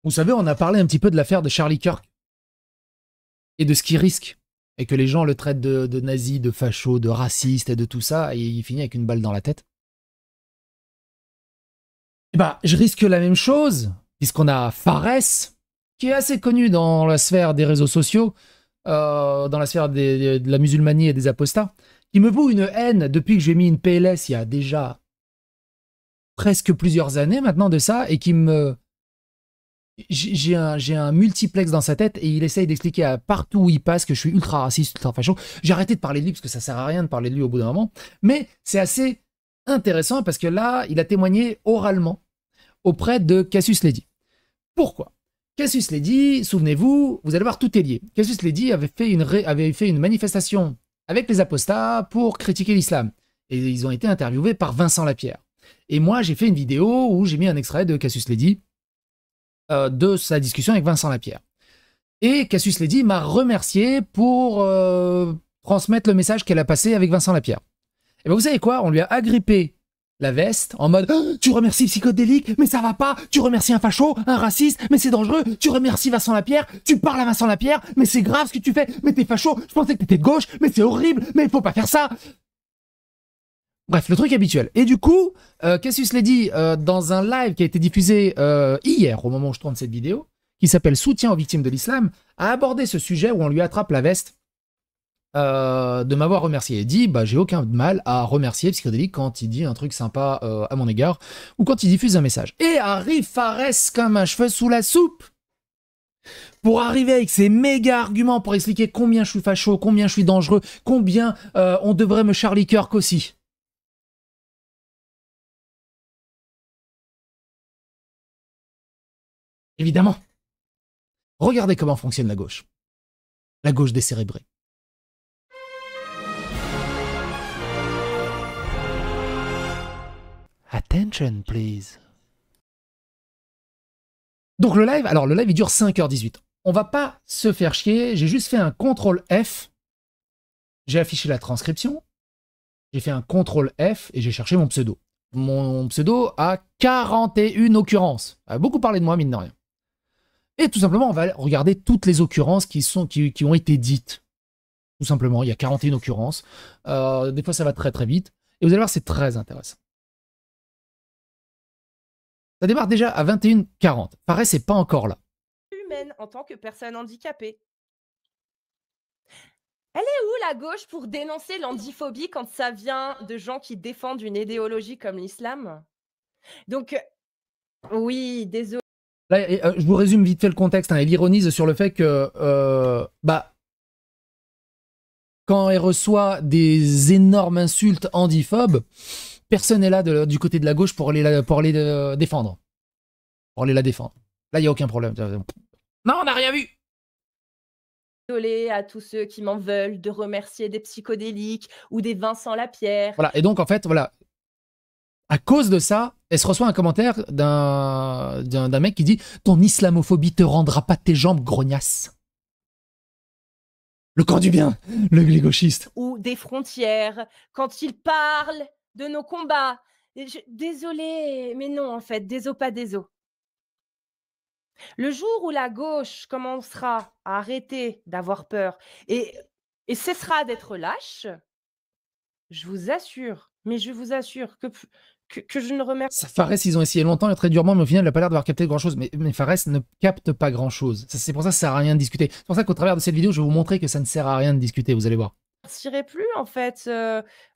Vous savez, on a parlé un petit peu de l'affaire de Charlie Kirk et de ce qu'il risque. Et que les gens le traitent de nazi, de facho, de raciste et de tout ça, et il finit avec une balle dans la tête. Et bah, je risque la même chose, puisqu'on a Fares, qui est assez connu dans la sphère des réseaux sociaux, dans la sphère de la musulmanie et des apostats, qui me voue une haine depuis que j'ai mis une PLS il y a déjà presque plusieurs années maintenant de ça, et qui me... J'ai un multiplex dans sa tête et il essaye d'expliquer à partout où il passe que je suis ultra raciste, ultra facho. J'ai arrêté de parler de lui parce que ça sert à rien de parler de lui au bout d'un moment. Mais c'est assez intéressant parce que là, il a témoigné oralement auprès de Cassius Ledy. Pourquoi? Cassius Ledy, souvenez-vous, vous allez voir, tout est lié. Cassius Ledy avait fait une manifestation avec les apostats pour critiquer l'islam. Et ils ont été interviewés par Vincent Lapierre. Et moi, j'ai fait une vidéo où j'ai mis un extrait de Cassius Ledy de sa discussion avec Vincent Lapierre. Et Cassius Ledy m'a remercié pour transmettre le message qu'elle a passé avec Vincent Lapierre. Et ben vous savez quoi? On lui a agrippé la veste en mode tu remercies psychodélique, mais ça va pas, tu remercies un facho, un raciste, mais c'est dangereux, tu remercies Vincent Lapierre, tu parles à Vincent Lapierre, mais c'est grave ce que tu fais, mais t'es facho, je pensais que t'étais de gauche, mais c'est horrible, mais il faut pas faire ça. Bref, le truc habituel. Et du coup, Cassius Ledy, dans un live qui a été diffusé hier, au moment où je tourne cette vidéo, qui s'appelle Soutien aux victimes de l'islam, a abordé ce sujet où on lui attrape la veste de m'avoir remercié. Et dit, bah, j'ai aucun mal à remercier Psychodélique quand il dit un truc sympa à mon égard, ou quand il diffuse un message. Et arrive Fares comme un cheveu sous la soupe, pour arriver avec ses méga arguments pour expliquer combien je suis facho, combien je suis dangereux, combien on devrait me Charlie Kirk aussi. Évidemment. Regardez comment fonctionne la gauche. La gauche décérébrée. Attention, please. Donc le live, alors le live il dure 5h18. On va pas se faire chier, j'ai juste fait un CTRL F. J'ai affiché la transcription. J'ai fait un CTRL F et j'ai cherché mon pseudo. Mon pseudo a 41 occurrences. On a beaucoup parlé de moi, mine de rien. Et tout simplement, on va regarder toutes les occurrences qui ont été dites. Tout simplement, il y a 41 occurrences. Des fois, ça va très très vite. Et vous allez voir, c'est très intéressant. Ça démarre déjà à 21h40. Pareil, c'est pas encore là. Humaine en tant que personne handicapée. Elle est où la gauche pour dénoncer l'andiphobie quand ça vient de gens qui défendent une idéologie comme l'islam? Donc, oui, désolé. Là, je vous résume vite fait le contexte. Hein. Elle ironise sur le fait que quand elle reçoit des énormes insultes handiphobes, personne n'est là du côté de la gauche pour aller défendre. Pour aller la défendre. Là, il n'y a aucun problème. Non, on n'a rien vu. Désolée à tous ceux qui m'en veulent de remercier des psychodéliques ou des Vincent Lapierre. Voilà. Et donc, en fait, voilà. À cause de ça, elle se reçoit un commentaire d'un mec qui dit « Ton islamophobie te rendra pas tes jambes, grognasse. » Le camp du bien, les gauchistes. Ou des frontières, quand ils parlent de nos combats. Désolée, mais non, en fait, déso pas déso. Le jour où la gauche commencera à arrêter d'avoir peur et cessera d'être lâche, je vous assure, mais je vous assure que je ne remercie. Fares, ils ont essayé longtemps et très durement, mais au final, il n'a pas l'air d'avoir capté grand-chose. Mais Fares ne capte pas grand-chose. C'est pour ça que ça sert à rien de discuter. C'est pour ça qu'au travers de cette vidéo, je vais vous montrer que ça ne sert à rien de discuter, vous allez voir. Je ne remercierai plus, en fait,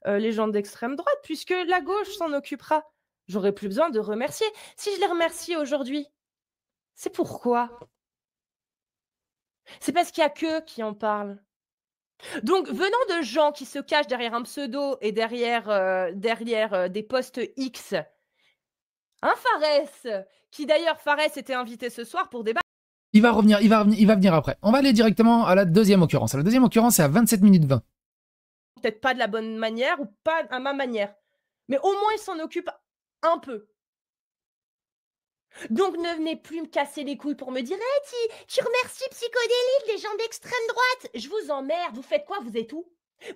les gens d'extrême droite, puisque la gauche s'en occupera. J'aurai plus besoin de remercier. Si je les remercie aujourd'hui, c'est pourquoi? C'est parce qu'il n'y a qu'eux qui en parlent. Donc, venant de gens qui se cachent derrière un pseudo et derrière des posts X, un Fares, qui d'ailleurs, Fares était invité ce soir pour débattre. Il va revenir, il va venir après. On va aller directement à la deuxième occurrence. La deuxième occurrence, c'est à 27 minutes 20. Peut-être pas de la bonne manière ou pas à ma manière. Mais au moins, il s'en occupe un peu. Donc, ne venez plus me casser les couilles pour me dire hey, tu remercies Psychodélique, les gens d'extrême droite. Je vous emmerde. Vous faites quoi? Vous êtes où?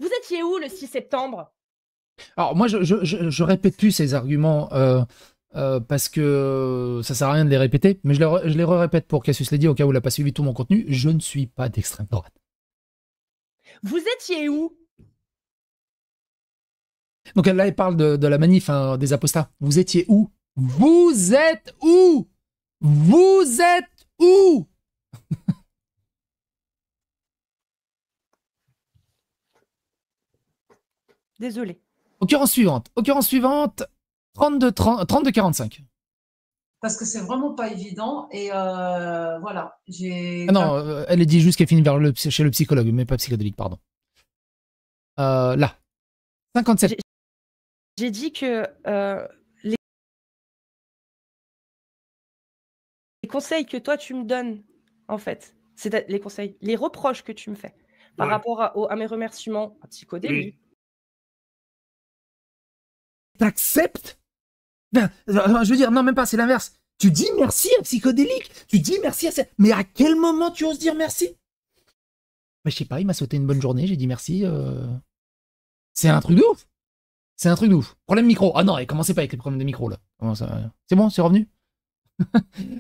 Vous étiez où le 6 septembre? Alors, moi, je répète plus ces arguments parce que ça sert à rien de les répéter, mais je les répète pour Cassius Lady au cas où il n'a pas suivi tout mon contenu. Je ne suis pas d'extrême droite. Vous étiez où? Donc là, il parle de la manif des apostats. Vous étiez où? Vous êtes où? Vous êtes où? Désolé. Occurrence suivante. 32-45. Parce que c'est vraiment pas évident. Et voilà. Ah non, elle est dit juste qu'elle finit chez le psychologue, mais pas psychédélique, pardon. Là. 57. J'ai dit que les conseils que toi tu me donnes, en fait, c'est les conseils, les reproches que tu me fais par rapport à mes remerciements à psychodélique. T'acceptes? Ben, je veux dire, non, même pas, c'est l'inverse. Tu dis merci à psychodélique. Tu dis merci à ça. Mais à quel moment tu oses dire merci? Ben, je sais pas, il m'a souhaité une bonne journée, j'ai dit merci. C'est un truc de ouf. C'est un truc de ouf. Problème micro. Ah non, et commencez pas avec les problèmes de micro, là. C'est bon, c'est revenu?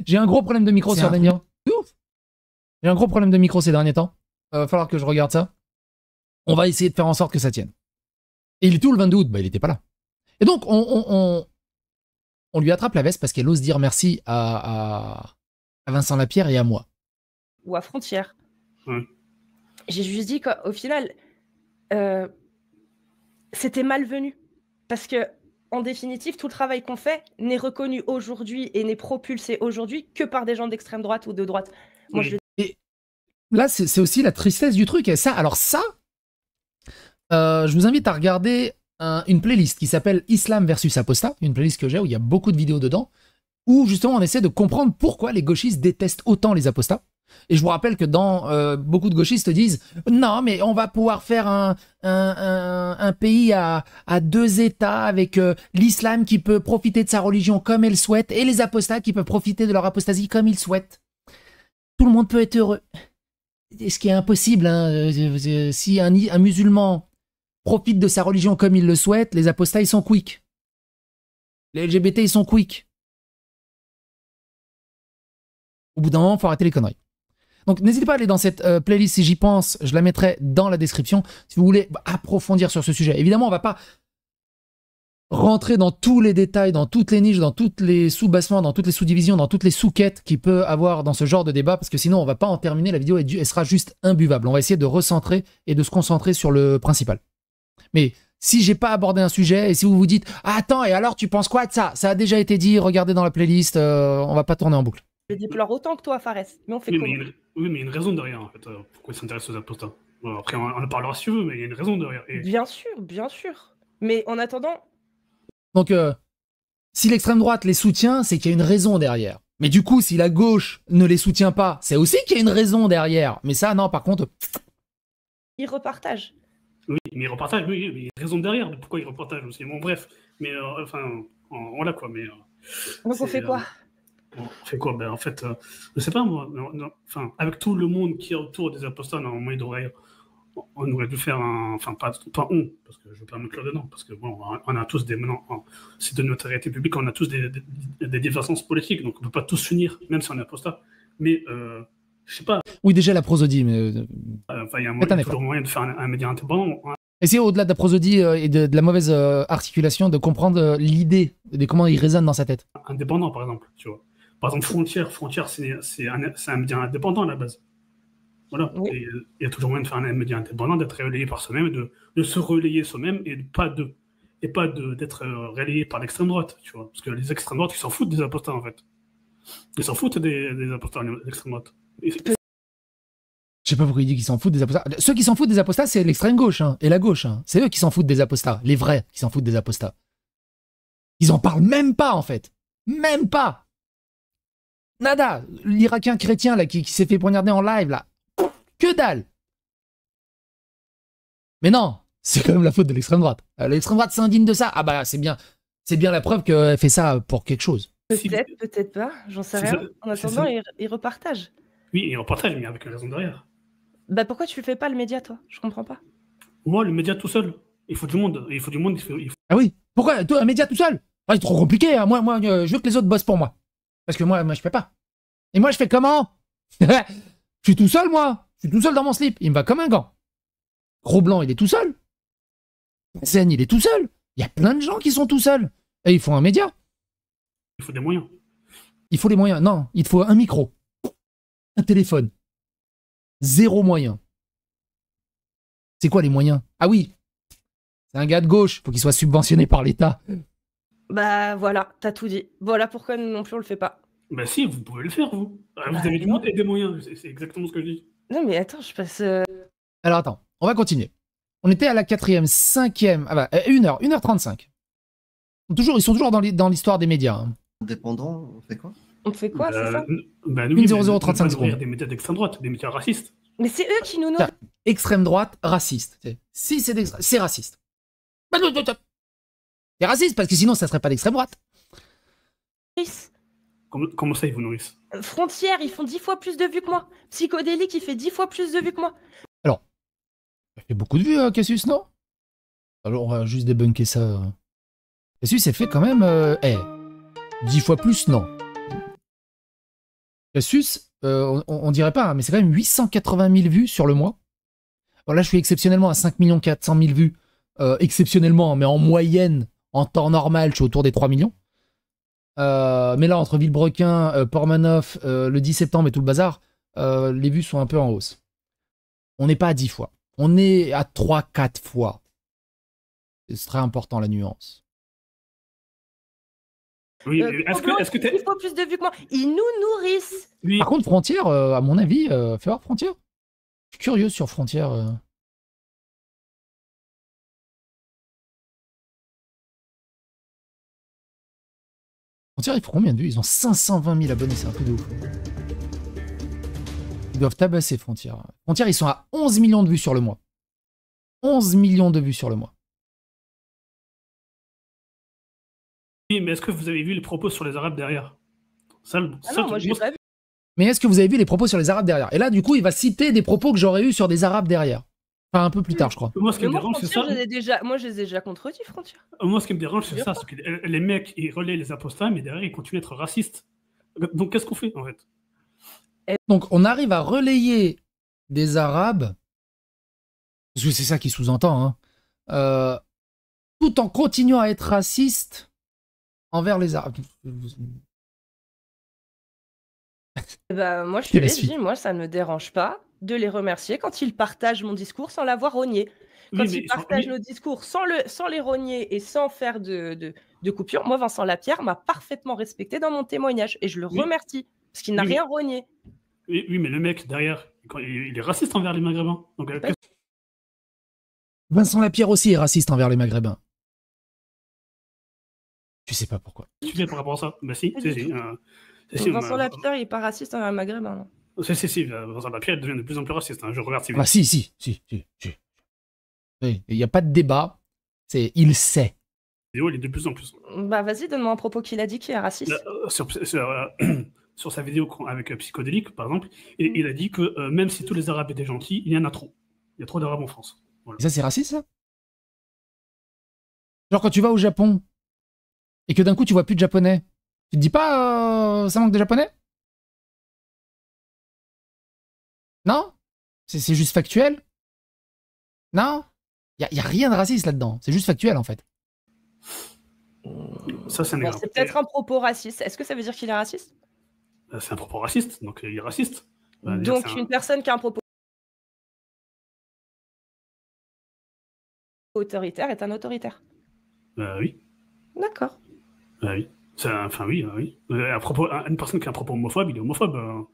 J'ai un gros problème de micro sur Damien. C'est ouf. J'ai un gros problème de micro ces derniers temps. Va falloir que je regarde ça. On va essayer de faire en sorte que ça tienne. Et il est tout le 22 août, bah il était pas là. Et donc, on lui attrape la veste parce qu'elle ose dire merci à Vincent Lapierre et à moi. Ou à Frontière. J'ai juste dit qu'au final, c'était malvenu. Parce que, en définitive, tout le travail qu'on fait n'est reconnu aujourd'hui et n'est propulsé aujourd'hui que par des gens d'extrême droite ou de droite. Moi, Et là, c'est aussi la tristesse du truc. Et ça, alors ça, je vous invite à regarder une playlist qui s'appelle Islam versus Apostat, une playlist que j'ai où il y a beaucoup de vidéos dedans, où justement on essaie de comprendre pourquoi les gauchistes détestent autant les apostats. Et je vous rappelle que beaucoup de gauchistes disent non, mais on va pouvoir faire un pays à 2 États avec l'islam qui peut profiter de sa religion comme elle souhaite et les apostats qui peuvent profiter de leur apostasie comme ils souhaitent. Tout le monde peut être heureux. Ce qui est impossible, hein. Si un musulman profite de sa religion comme il le souhaite, les apostats ils sont quick. Les LGBT ils sont quick. Au bout d'un moment, il faut arrêter les conneries. Donc n'hésitez pas à aller dans cette playlist si j'y pense, je la mettrai dans la description si vous voulez approfondir sur ce sujet. Évidemment, on va pas rentrer dans tous les détails, dans toutes les niches, dans tous les sous-bassements, dans toutes les sous-divisions, dans toutes les sous-quêtes qu'il peut avoir dans ce genre de débat, parce que sinon on va pas en terminer, la vidéo elle sera juste imbuvable. On va essayer de recentrer et de se concentrer sur le principal. Mais si j'ai pas abordé un sujet et si vous vous dites ah, attends, et alors tu penses quoi de ça? Ça a déjà été dit, regardez dans la playlist, on va pas tourner en boucle. Je déplore autant que toi, Fares, mais on fait comment? Oui, mais il y a une raison derrière, en fait, pourquoi ils s'intéressent aux apostats. Bon, après, on en parlera si tu veux, mais il y a une raison derrière. Et... Bien sûr, bien sûr. Mais en attendant... Donc, si l'extrême droite les soutient, c'est qu'il y a une raison derrière. Mais du coup, si la gauche ne les soutient pas, c'est aussi qu'il y a une raison derrière. Mais ça, non, par contre... Ils repartagent. Oui, mais ils repartagent, oui, mais il y a une raison derrière de pourquoi ils repartagent aussi. Bon, bref, mais enfin, voilà quoi, mais... Donc on fait quoi? On fait quoi? Ben, en fait, je sais pas moi, enfin, avec tout le monde qui est autour des apostats, normalement, on aurait dû faire un... Enfin, pas on, parce que je ne veux pas mettre là-dedans, parce que bon, on a tous des... Maintenant, c'est de notre réalité publique, on a tous des divergences politiques, donc on ne peut pas tous s'unir, même si on est apostat. Mais, je sais pas... Oui, déjà la prosodie, mais... Enfin, il y a toujours moyen de faire un média indépendant. Essayez, au-delà de la prosodie et de la mauvaise articulation, de comprendre l'idée, de comment il résonne dans sa tête. Indépendant, par exemple, tu vois. Par exemple, Frontière, c'est un média indépendant à la base. Voilà. Oui. Et il y a toujours moyen de faire un média indépendant, d'être relayé par soi-même, de se relayer soi-même et pas d'être relayé par l'extrême droite, tu vois. Parce que les extrêmes droites, ils s'en foutent des apostats, en fait. Ils s'en foutent des apostats, l'extrême droite. Je sais pas pourquoi il dit qu'ils s'en foutent des apostats. Ceux qui s'en foutent des apostats, c'est l'extrême gauche et la gauche. C'est eux qui s'en foutent des apostats. Les vrais qui s'en foutent des apostats. Ils en parlent même pas, en fait. Même pas. Nada. L'Irakien chrétien là, qui s'est fait poignarder en live, là. Que dalle. Mais non, c'est quand même la faute de l'extrême droite. L'extrême droite s'indigne de ça. Ah bah c'est bien la preuve qu'elle fait ça pour quelque chose. Peut-être, peut-être pas. J'en sais rien. En attendant, ils repartagent. Oui, ils repartagent, mais avec une raison derrière. Bah pourquoi tu fais pas le média, toi? Je comprends pas. Moi, le média tout seul. Il faut du monde. Ah oui. Pourquoi? Toi, un média tout seul? Ah, c'est trop compliqué, hein. Moi, je veux que les autres bossent pour moi. Parce que moi, je fais pas. Et moi, je fais comment? Je suis tout seul, moi. Je suis tout seul dans mon slip. Il me va comme un gant. Gros Blanc, il est tout seul. Zen, il est tout seul. Il y a plein de gens qui sont tout seuls. Et il faut un média. Il faut des moyens. Il faut les moyens. Non, il faut un micro. Un téléphone. Zéro moyen. C'est quoi les moyens? Ah oui. C'est un gars de gauche. Faut qu'il soit subventionné par l'État. Bah voilà, t'as tout dit. Voilà pourquoi nous non plus on le fait pas. Bah si, vous pouvez le faire, vous. Vous Bah, avez du non. monde et des moyens. C'est exactement ce que je dis. Non mais attends, je passe. Alors attends, on va continuer. On était à la 4e, 5e. Ah bah, 1h, 1h35. Ils sont toujours dans l'histoire des médias. Hein. Indépendant, on fait quoi? On fait quoi, c'est ça? Bah, 1:00:35 secondes. Des médias d'extrême droite, des médias racistes. Mais c'est eux qui nous Tiens, extrême droite, raciste. Si c'est raciste. C'est raciste parce que sinon ça serait pas d'extrême droite. nourrissent. Comment ça, ils vous nourrissent? Frontières, ils font 10 fois plus de vues que moi. Psychodélique, il fait 10 fois plus de vues que moi. Alors, ça fait beaucoup de vues, Cassius, non? Alors on va juste débunker ça. Cassius, c'est fait quand même 10 fois plus, non. Cassius, on dirait pas, hein, mais c'est quand même 880 000 vues sur le mois. Alors là, je suis exceptionnellement à 5 400 000 vues. Exceptionnellement, mais en moyenne, en temps normal, je suis autour des 3 millions. Mais là, entre Villebrequin, Portmanoff, le 10 septembre et tout le bazar, les vues sont un peu en hausse. On n'est pas à 10 fois. On est à 3-4 fois. C'est très important, la nuance. Oui, est-ce que t'es... 10 fois plus de vues que moi. Ils nous nourrissent. Oui, Par contre, Frontière, à mon avis, fais voir Frontière. Je suis curieux sur Frontière. Frontière, ils font combien de vues? Ils ont 520 000 abonnés, c'est un truc de ouf. Ils doivent tabasser Frontière. Frontière, ils sont à 11 millions de vues sur le mois. 11 millions de vues sur le mois. oui, mais est-ce que vous avez vu les propos sur les Arabes derrière? Ça, Ah non, moi j'ai pas vu. Mais est-ce que vous avez vu les propos sur les Arabes derrière? Et là, du coup, il va citer des propos que j'aurais eu sur des Arabes derrière. Enfin, un peu plus tard, je crois. Moi, ce qui Mais me moi, dérange, c'est ça. moi, je les ai déjà contredits, Frontières. Moi, ce qui me dérange, c'est ça. C'est que les mecs, ils relaient les apostats, mais derrière, ils continuent d'être racistes. Donc, qu'est-ce qu'on fait, en fait? Donc, on arrive à relayer des Arabes, parce que c'est ça qui sous-entend, hein, tout en continuant à être raciste envers les Arabes. Bah, moi, je Et te la l'ai suite. dit, moi, ça ne me dérange pas de les remercier quand ils partagent mon discours sans l'avoir rogné. Quand Oui, mais ils partagent nos discours sans les rogner et sans faire de coupure, moi, Vincent Lapierre m'a parfaitement respecté dans mon témoignage et je le Oui. remercie parce qu'il n'a Oui, mais- rien rogné. Oui, mais le mec, derrière, il est raciste envers les Maghrébins. Donc, Vincent Lapierre aussi est raciste envers les Maghrébins. Tu sais pas pourquoi. qu'est-ce que tu fais par rapport à ça? Bah si, Pas si, du si. tout. Si, Vincent Lapierre, il n'est pas raciste envers les Maghrébins. Non. si, Vincent Lapierre devient de plus en plus raciste. Hein. Je regarde ses Ah, si. Il n'y a pas de débat. C'est il sait. vidéos, il est de plus en plus. Bah, vas-y, donne-moi un propos qu'il a dit qui est raciste. Sur sa vidéo avec Psychodélique, par exemple, il a dit que même si tous les Arabes étaient gentils, il y en a trop. Il y a trop d'Arabes en France. Voilà. Et ça, c'est raciste, ça? Genre, quand tu vas au Japon et que d'un coup, tu vois plus de Japonais, tu te dis pas ça manque de Japonais? Non? C'est juste factuel? Non? Il y a rien de raciste là-dedans. C'est juste factuel, en fait. Ça, c'est un Bon, exemple. c'est peut-être un propos raciste. Est-ce que ça veut dire qu'il est raciste? C'est un propos raciste, donc il est raciste. Donc, une personne qui a un propos autoritaire est un autoritaire. Oui. D'accord. Oui. Enfin, oui, oui. Une personne qui a un propos homophobe, il est homophobe.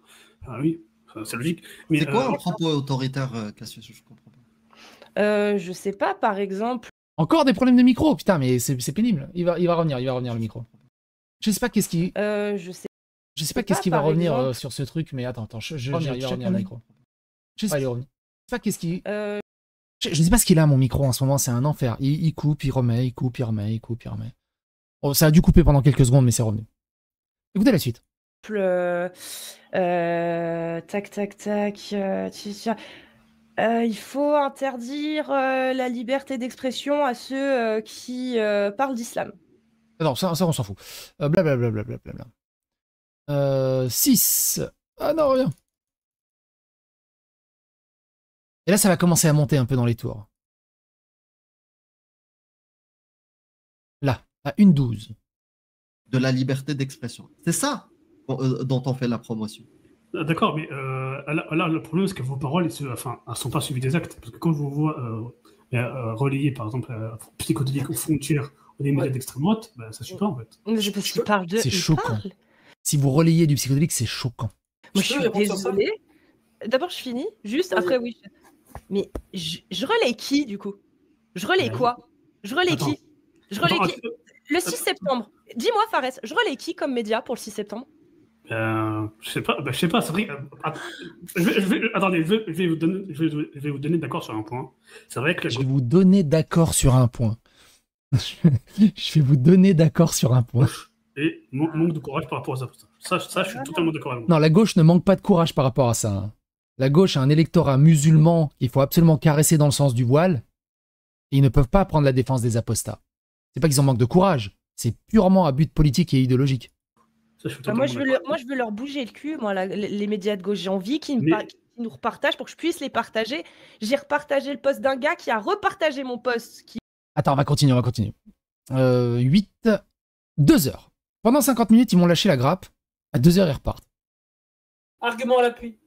Oui, c'est logique. Mais, C'est quoi un propos autoritaire, Cassius? Je comprends pas. Je sais pas, par exemple. Encore des problèmes de micro, putain, mais c'est pénible. Il va revenir le micro. Je sais pas qu'est-ce qui. Je sais pas qu'est-ce qui va par revenir exemple. Sur ce truc, mais attends, il va check revenir le le micro. Je sais pas, il va revenir. Je sais pas qu'est-ce qui. Euh, Je sais pas ce qu'il a mon micro en ce moment, c'est un enfer. Il coupe, il remet, il coupe, il remet, il coupe, il remet. Oh, ça a dû couper pendant quelques secondes, mais c'est revenu. Écoutez la suite. tac, tac, tac. Tiens. Il faut interdire la liberté d'expression à ceux qui parlent d'islam. Non, ça on s'en fout. Blablabla. 6. Ah non, rien. Et là, ça va commencer à monter un peu dans les tours. Là, à 1,12. De la liberté d'expression. C'est ça dont on fait la promotion. D'accord, mais là, le problème, c'est que vos paroles, elles sont pas suivies des actes. Parce que quand je vous vois relayer, par exemple, psychodélique ou frontière ou des médias d'extrême droite, bah, ça suit pas, en fait. Mais parce qu'il parle de. C'est il choquant. parle. Si vous relayez du psychodélique, c'est choquant. Moi, je suis désolée. D'abord, je finis. Juste après, oui. Mais je relaye qui, du coup? Je relaye quoi? Je relaye qui? Je relaye qui? Le 6 septembre. Dis-moi, Fares, je relaye qui comme média pour le 6 septembre? Je sais pas, c'est vrai. Attendez, je vais vous donner d'accord sur un point. C'est vrai que Je vais vous donner d'accord sur un point. Je vais vous donner d'accord sur un point. Et manque de courage par rapport à ça. Ça, je suis totalement d'accord avec vous. Non, la gauche ne manque pas de courage par rapport à ça. Hein. La gauche a un électorat musulman qu'il faut absolument caresser dans le sens du voile. Et ils ne peuvent pas prendre la défense des apostats. C'est pas qu'ils en manquent de courage. C'est purement à but politique et idéologique. Ça, moi, je veux leur bouger le cul, moi, les médias de gauche. J'ai envie qu'ils nous repartagent pour que je puisse les partager. J'ai repartagé le post d'un gars qui a repartagé mon post. Attends, on va continuer. 2 heures. Pendant 50 minutes, ils m'ont lâché la grappe. À 2 heures, ils repartent. Argument à l'appui.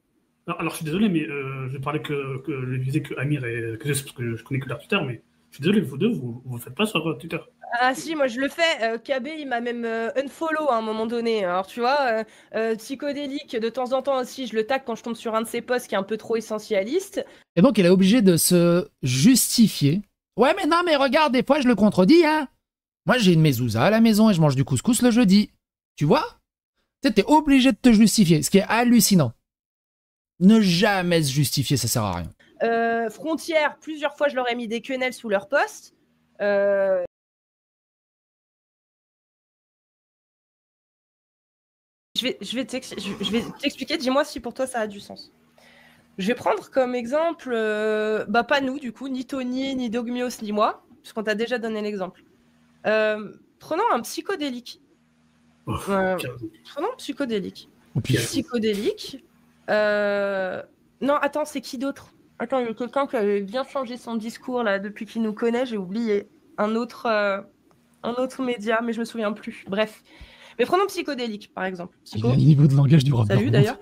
Alors, je suis désolé, mais je parlais que je disais que Amir et que parce que je connais que leur Twitter, mais je suis désolé, vous deux, vous ne faites pas sur Twitter. Ah si, moi je le fais. KB, il m'a même unfollow à un moment donné. Alors tu vois, psychodélique, de temps en temps aussi, je le tag quand je tombe sur un de ses posts qui est un peu trop essentialiste. Et donc, elle est obligée de se justifier. Ouais, mais non, mais regarde, des fois, je le contredis, hein. Moi, j'ai une mezouza à la maison et je mange du couscous le jeudi. Tu vois? Tu sais, t'es obligé de te justifier, ce qui est hallucinant. Ne jamais se justifier, ça sert à rien. Frontière, plusieurs fois, je leur ai mis des quenelles sous leur post. Je vais t'expliquer, dis-moi si pour toi ça a du sens. Je vais prendre comme exemple, pas nous du coup, ni Tony, ni Dogmios, ni moi, puisqu'on t'a déjà donné l'exemple. Prenons un psychodélique. Prenons un psychodélique. Psychodélique. Non, attends, c'est qui d'autre? Attends, il y a quelqu'un qui avait bien changé son discours là depuis qu'il nous connaît, j'ai oublié. Un autre média, mais je me souviens plus. Bref. Mais prenons psychodélique, par exemple. Il y a un niveau de langage du Robert. Salut d'ailleurs.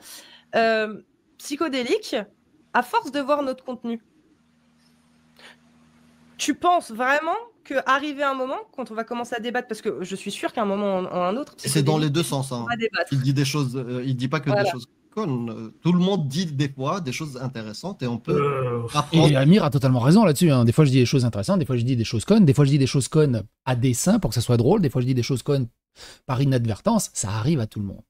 Psychodélique, à force de voir notre contenu, tu penses vraiment qu'arriver un moment, quand on va commencer à débattre, parce que je suis sûr qu'à un moment ou un autre... C'est dans les deux sens. Hein. Il dit des choses, il dit pas que des choses connes. Tout le monde dit des fois des choses intéressantes et on peut apprendre. Et Amir a totalement raison là-dessus. Hein. Des fois, je dis des choses intéressantes, des fois, je dis des choses connes, des fois, je dis des choses connes à dessein pour que ça soit drôle, des fois, je dis des choses connes par inadvertance. Ça arrive à tout le monde.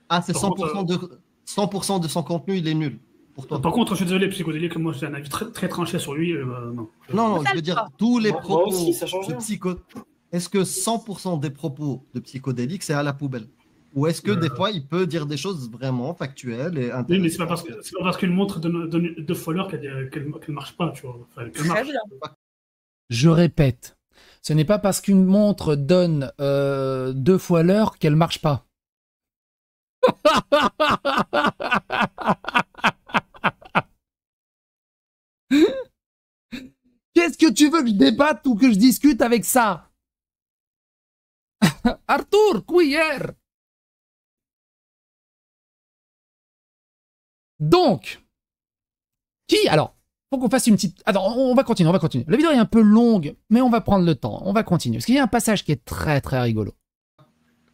Ah, c'est 100% de son contenu, il est nul. Pour toi. Par contre, je suis désolé, psychodélique, moi j'ai un avis très tranché sur lui. Non. Non, je veux dire, tous les propos de psychodélique. Est-ce que 100% des propos de psychodélique, c'est à la poubelle? Ou est-ce que des fois, il peut dire des choses vraiment factuelles et intéressantes? Oui, mais c'est pas parce qu'une montre de followers qu'elle marche pas, tu vois. Enfin, qu'elle marche. Je répète, ce n'est pas parce qu'une montre donne 2 fois l'heure qu'elle marche pas. Qu'est-ce que tu veux que je débatte ou que je discute avec ça? Arthur, cuillère. Donc, alors, faut qu'on fasse une petite... Attends, on va continuer. La vidéo est un peu longue, mais on va prendre le temps. On va continuer. Parce qu'il y a un passage qui est très, très rigolo.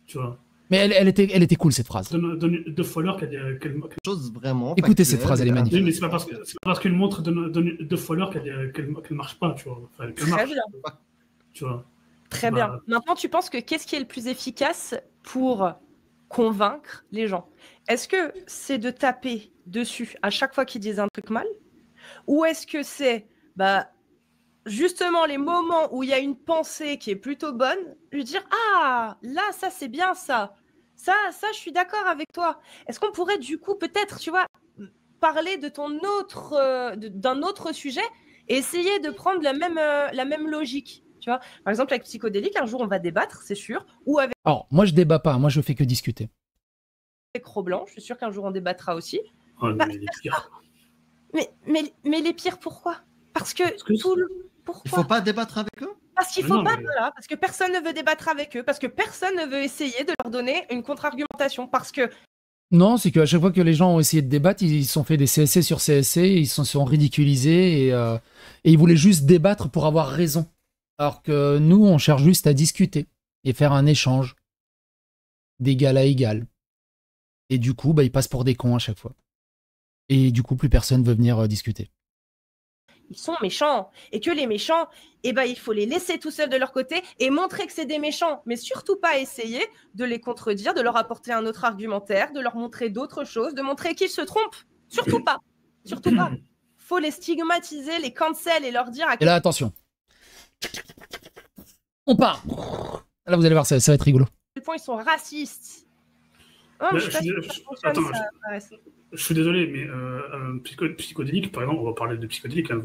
Tu vois. Mais elle était cool, cette phrase. De followers qu'elle chose vraiment. Écoutez cette phrase, elle est magnifique. Oui, mais c'est pas parce qu'une montre de followers qu'elle marche pas, tu vois. Enfin, qu'elle marche. Bien. Tu vois. Très bien. Maintenant, tu penses que qu'est-ce qui est le plus efficace pour convaincre les gens? Est-ce que c'est de taper dessus à chaque fois qu'ils disent un truc mal? Ou est-ce que c'est justement les moments où il y a une pensée qui est plutôt bonne, lui dire « Ah, là, ça, c'est bien ça. Ça, je suis d'accord avec toi. » Est-ce qu'on pourrait du coup peut-être, tu vois, parler de d'un autre sujet et essayer de prendre la même logique, tu vois. Par exemple, avec Psychodélique, un jour, on va débattre, c'est sûr. Ou avec Alors, moi, je débat pas. Moi, je fais que discuter. Cro-Blanc, je suis sûr qu'un jour, on débattra aussi. Oh, Bah, mais les pires. mais les pires, pourquoi? Parce que tout le... Pourquoi? Il faut pas débattre avec eux? Parce qu'il faut pas, voilà, parce que personne ne veut débattre avec eux, parce que personne ne veut essayer de leur donner une contre-argumentation, parce que... Non, c'est qu'à chaque fois que les gens ont essayé de débattre, ils se sont fait des CSC sur CSC, ils se sont ridiculisés et ils voulaient juste débattre pour avoir raison. Alors que nous, on cherche juste à discuter et faire un échange d'égal à égal. Et du coup, bah, ils passent pour des cons à chaque fois. Et du coup, plus personne veut venir discuter. Ils sont méchants, et que les méchants, eh ben, il faut les laisser tout seuls de leur côté et montrer que c'est des méchants, mais surtout pas essayer de les contredire, de leur apporter un autre argumentaire, de leur montrer d'autres choses, de montrer qu'ils se trompent. Surtout pas. Surtout pas. Faut les stigmatiser, les cancel et leur dire... Et là, attention. On part. Là, vous allez voir, ça va être rigolo. À quel point ils sont racistes. Non, mais je suis désolé, mais Psychodélique, par exemple, on va parler de Psychodélique. Hein,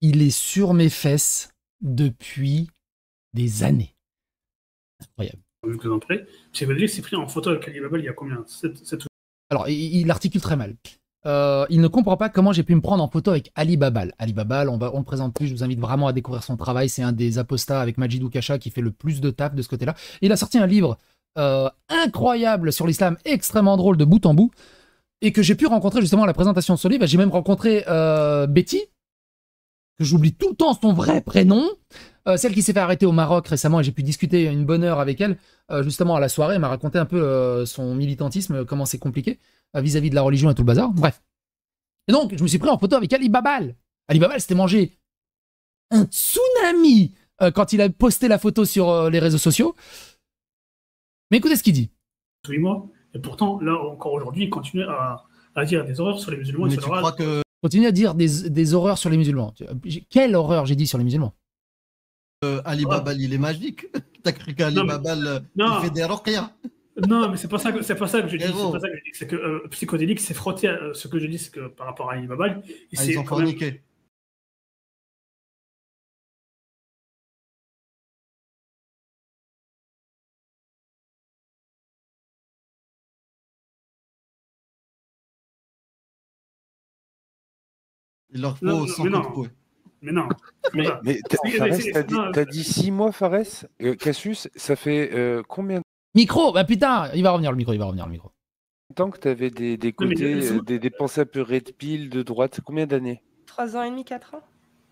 il est sur mes fesses depuis des années. Incroyable. Vu que vous en parlez, Psychodélique s'est pris en photo avec Ali Babal il y a combien? 7... Alors, il articule très mal. Il ne comprend pas comment j'ai pu me prendre en photo avec Ali Babal. Ali Babal, on le présente plus, je vous invite vraiment à découvrir son travail. C'est un des apostats avec Majidou Kacha qui fait le plus de taf de ce côté-là. Il a sorti un livre incroyable sur l'islam, extrêmement drôle de bout en bout, et que j'ai pu rencontrer justement à la présentation de ce livre. J'ai même rencontré Betty, que j'oublie tout le temps son vrai prénom, celle qui s'est fait arrêter au Maroc récemment, et j'ai pu discuter une bonne heure avec elle, justement à la soirée. Elle m'a raconté un peu son militantisme, comment c'est compliqué vis-à-vis de la religion et tout le bazar. Bref. Et donc, je me suis pris en photo avec Ali Babal. Ali Babal s'était mangé un tsunami quand il a posté la photo sur les réseaux sociaux. Mais écoutez ce qu'il dit. Oui, moi. Et pourtant, là, encore aujourd'hui, il continue à dire des horreurs sur les musulmans. Mais tu crois que... Continue à dire des horreurs sur les musulmans. Quelle horreur j'ai dit sur les musulmans? Ali Babal, il est magique. T'as cru qu'Ali Babal, il fait des ruqyas? Non, mais c'est pas ça que je dis. C'est pas ça que je dis. C'est que Psychodélique s'est frotté à ce que je dis, c'est que par rapport à Ali Babal, ils ont forniqué. Il leur faut 100 coups de coué. Mais non. Mais t'as dit 6 mois, Fares? Cassius, ça fait combien? Micro, bah putain, il va revenir le micro. Tant que t'avais des côtés, des pensées un peu red pill de droite, combien d'années? 3 ans et demi, 4 ans.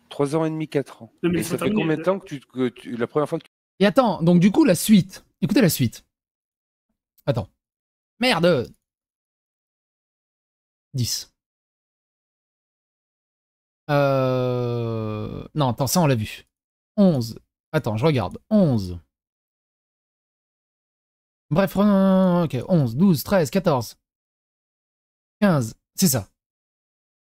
3 ans et demi, 4 ans. Non, mais et ça fait combien de temps que la première fois que tu... Et attends, donc du coup, la suite. Écoutez la suite. Attends. Merde. 10. Non, attends, ça on l'a vu. 11. Attends, je regarde. 11. Bref, ok. 11, 12, 13, 14. 15. C'est ça.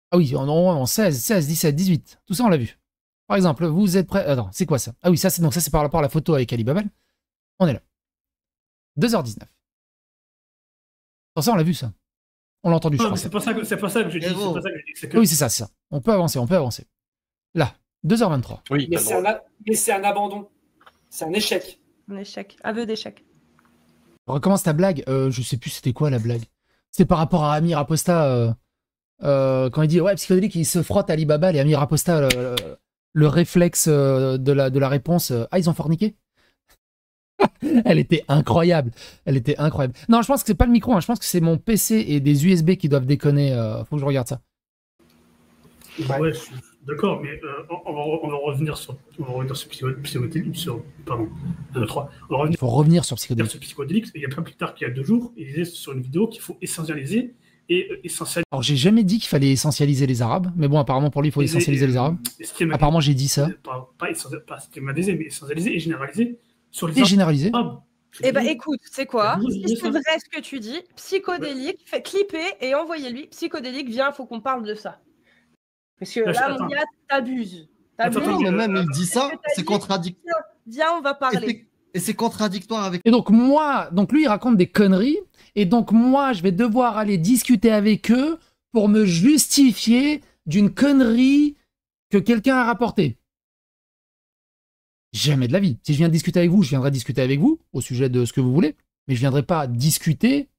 Ah oui, on 16, 16, 17, 18. Tout ça, on l'a vu. Par exemple, vous êtes prêts... Attends, c'est quoi ça? Ah oui, ça c'est par rapport à la photo avec Ali Babal. On est là. 2h19. Attends, ça, on l'a vu, ça. On l'a entendu, je crois. C'est pas ça que je dis. Oui, c'est ça. On peut avancer. Là, 2h23. Oui, mais c'est un abandon. C'est un échec. Un échec. Aveu d'échec. Recommence ta blague. Je sais plus c'était quoi la blague. C'était par rapport à Amir Aposta. Quand il dit ouais, Psychodélique, il se frotte à Ali Babal et Amir Aposta, le réflexe de la réponse. Ah, ils ont forniqué? Elle était incroyable. Non, je pense que c'est pas le micro. Je pense que c'est mon PC et des USB qui doivent déconner. Faut que je regarde ça. Ouais, je suis d'accord, mais on va revenir sur Psychodélique. Pardon. 3. Il faut revenir sur Psychodélique. Il y a pas plus tard qu'il y a 2 jours, il disait sur une vidéo qu'il faut essentialiser. Alors, j'ai jamais dit qu'il fallait essentialiser les Arabes, mais bon, apparemment pour lui, il faut essentialiser les Arabes. Apparemment, j'ai dit ça. Pas stigmatiser, mais essentialiser et généraliser. Sur les généraliser. Eh ben écoute, c'est quoi? Si c'est vrai ce que tu dis, Psychodélique, fait clipper et envoyez-lui. Psychodélique, viens, faut qu'on parle de ça. Parce que là, mon gars, t'abuses. Non, mais même il dit ça, c'est contradictoire. Viens, on va parler. Et c'est contradictoire avec... Et donc lui, il raconte des conneries, et donc moi, je vais devoir aller discuter avec eux pour me justifier d'une connerie que quelqu'un a rapportée. Jamais de la vie. Si je viens discuter avec vous, je viendrai discuter avec vous au sujet de ce que vous voulez, mais je viendrai pas discuter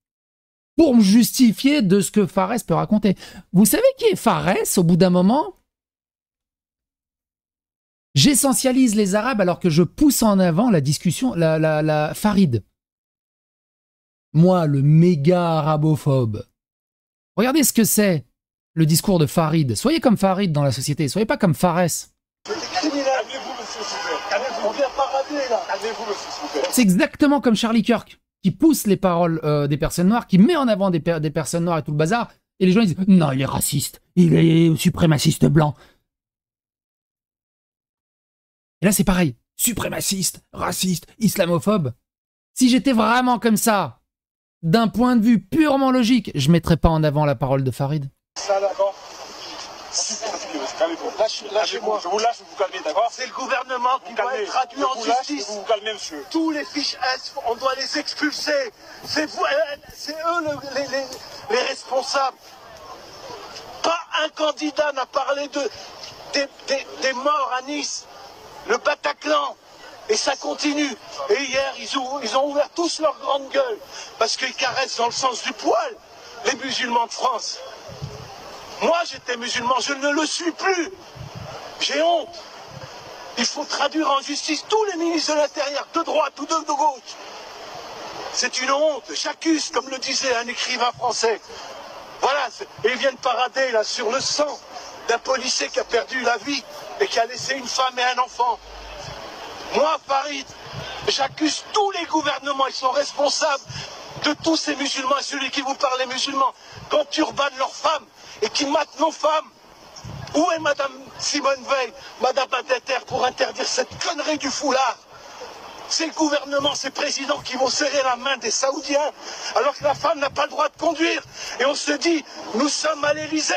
pour me justifier de ce que Fares peut raconter. Vous savez qui est Fares au bout d'un moment? J'essentialise les Arabes alors que je pousse en avant la discussion, la Farid. Moi, le méga arabophobe. Regardez ce que c'est, le discours de Farid. Soyez comme Farid dans la société, soyez pas comme Fares. C'est exactement comme Charlie Kirk, qui pousse les paroles des personnes noires, qui met en avant des personnes noires et tout le bazar, et les gens disent « Non, il est raciste, il est suprémaciste blanc ». Et là, c'est pareil. Suprémaciste, raciste, islamophobe. Si j'étais vraiment comme ça, d'un point de vue purement logique, je ne mettrais pas en avant la parole de Farid. Ça, d'accord. Lâchez-moi. Je vous lâche, vous vous calmez, d'accord? C'est le gouvernement qui doit être traduit en justice. Vous vous calmez, monsieur. Tous les fiches S, on doit les expulser. C'est vous, c'est eux les responsables. Pas un candidat n'a parlé des morts à Nice. Le Bataclan, et ça continue. Et hier, ils ont ouvert tous leur grande gueule, parce qu'ils caressent dans le sens du poil les musulmans de France. Moi, j'étais musulman, je ne le suis plus. J'ai honte. Il faut traduire en justice tous les ministres de l'Intérieur, de droite ou de gauche. C'est une honte. J'accuse, comme le disait un écrivain français. Voilà, et ils viennent parader là sur le sang d'un policier qui a perdu la vie et qui a laissé une femme et un enfant. Moi, Farid, j'accuse tous les gouvernements, ils sont responsables de tous ces musulmans, et celui qui vous parle les musulmans, quand turbanent leurs femmes et qui matent nos femmes. Où est Madame Simone Veil, Madame Badinter pour interdire cette connerie du foulard? C'est le gouvernement, ces présidents qui vont serrer la main des Saoudiens alors que la femme n'a pas le droit de conduire. Et on se dit, nous sommes à l'Élysée.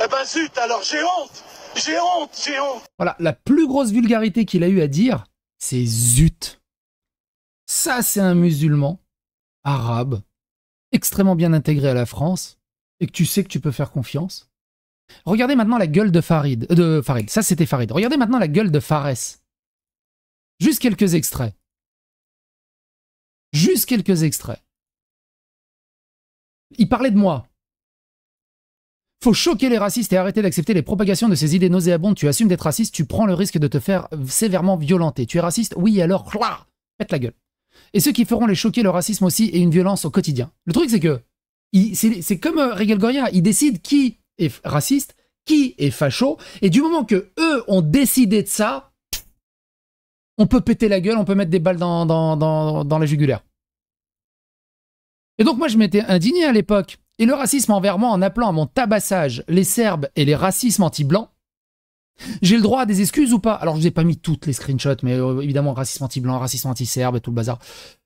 Eh ben zut, alors j'ai honte. J'ai honte, j'ai honte. Voilà, la plus grosse vulgarité qu'il a eu à dire, c'est zut. Ça, c'est un musulman arabe, extrêmement bien intégré à la France, et que tu sais que tu peux faire confiance. Regardez maintenant la gueule de Farid. Ça, c'était Farid. Regardez maintenant la gueule de Fares. Juste quelques extraits. Juste quelques extraits. Il parlait de moi. Faut choquer les racistes et arrêter d'accepter les propagations de ces idées nauséabondes. Tu assumes d'être raciste, tu prends le risque de te faire sévèrement violenter. Tu es raciste? Oui, alors, pète la gueule. Et ceux qui feront les choquer, le racisme aussi, et une violence au quotidien. Le truc, c'est que, c'est comme Rigel Goria, ils décident qui est raciste, qui est facho, et du moment que eux ont décidé de ça, on peut péter la gueule, on peut mettre des balles dans la jugulaire. Et donc moi, je m'étais indigné à l'époque. Et le racisme envers moi en appelant à mon tabassage les Serbes et les racismes anti-blancs, j'ai le droit à des excuses ou pas? Alors je vous ai pas mis toutes les screenshots, mais évidemment racisme anti-blanc, racisme anti-serbe et tout le bazar.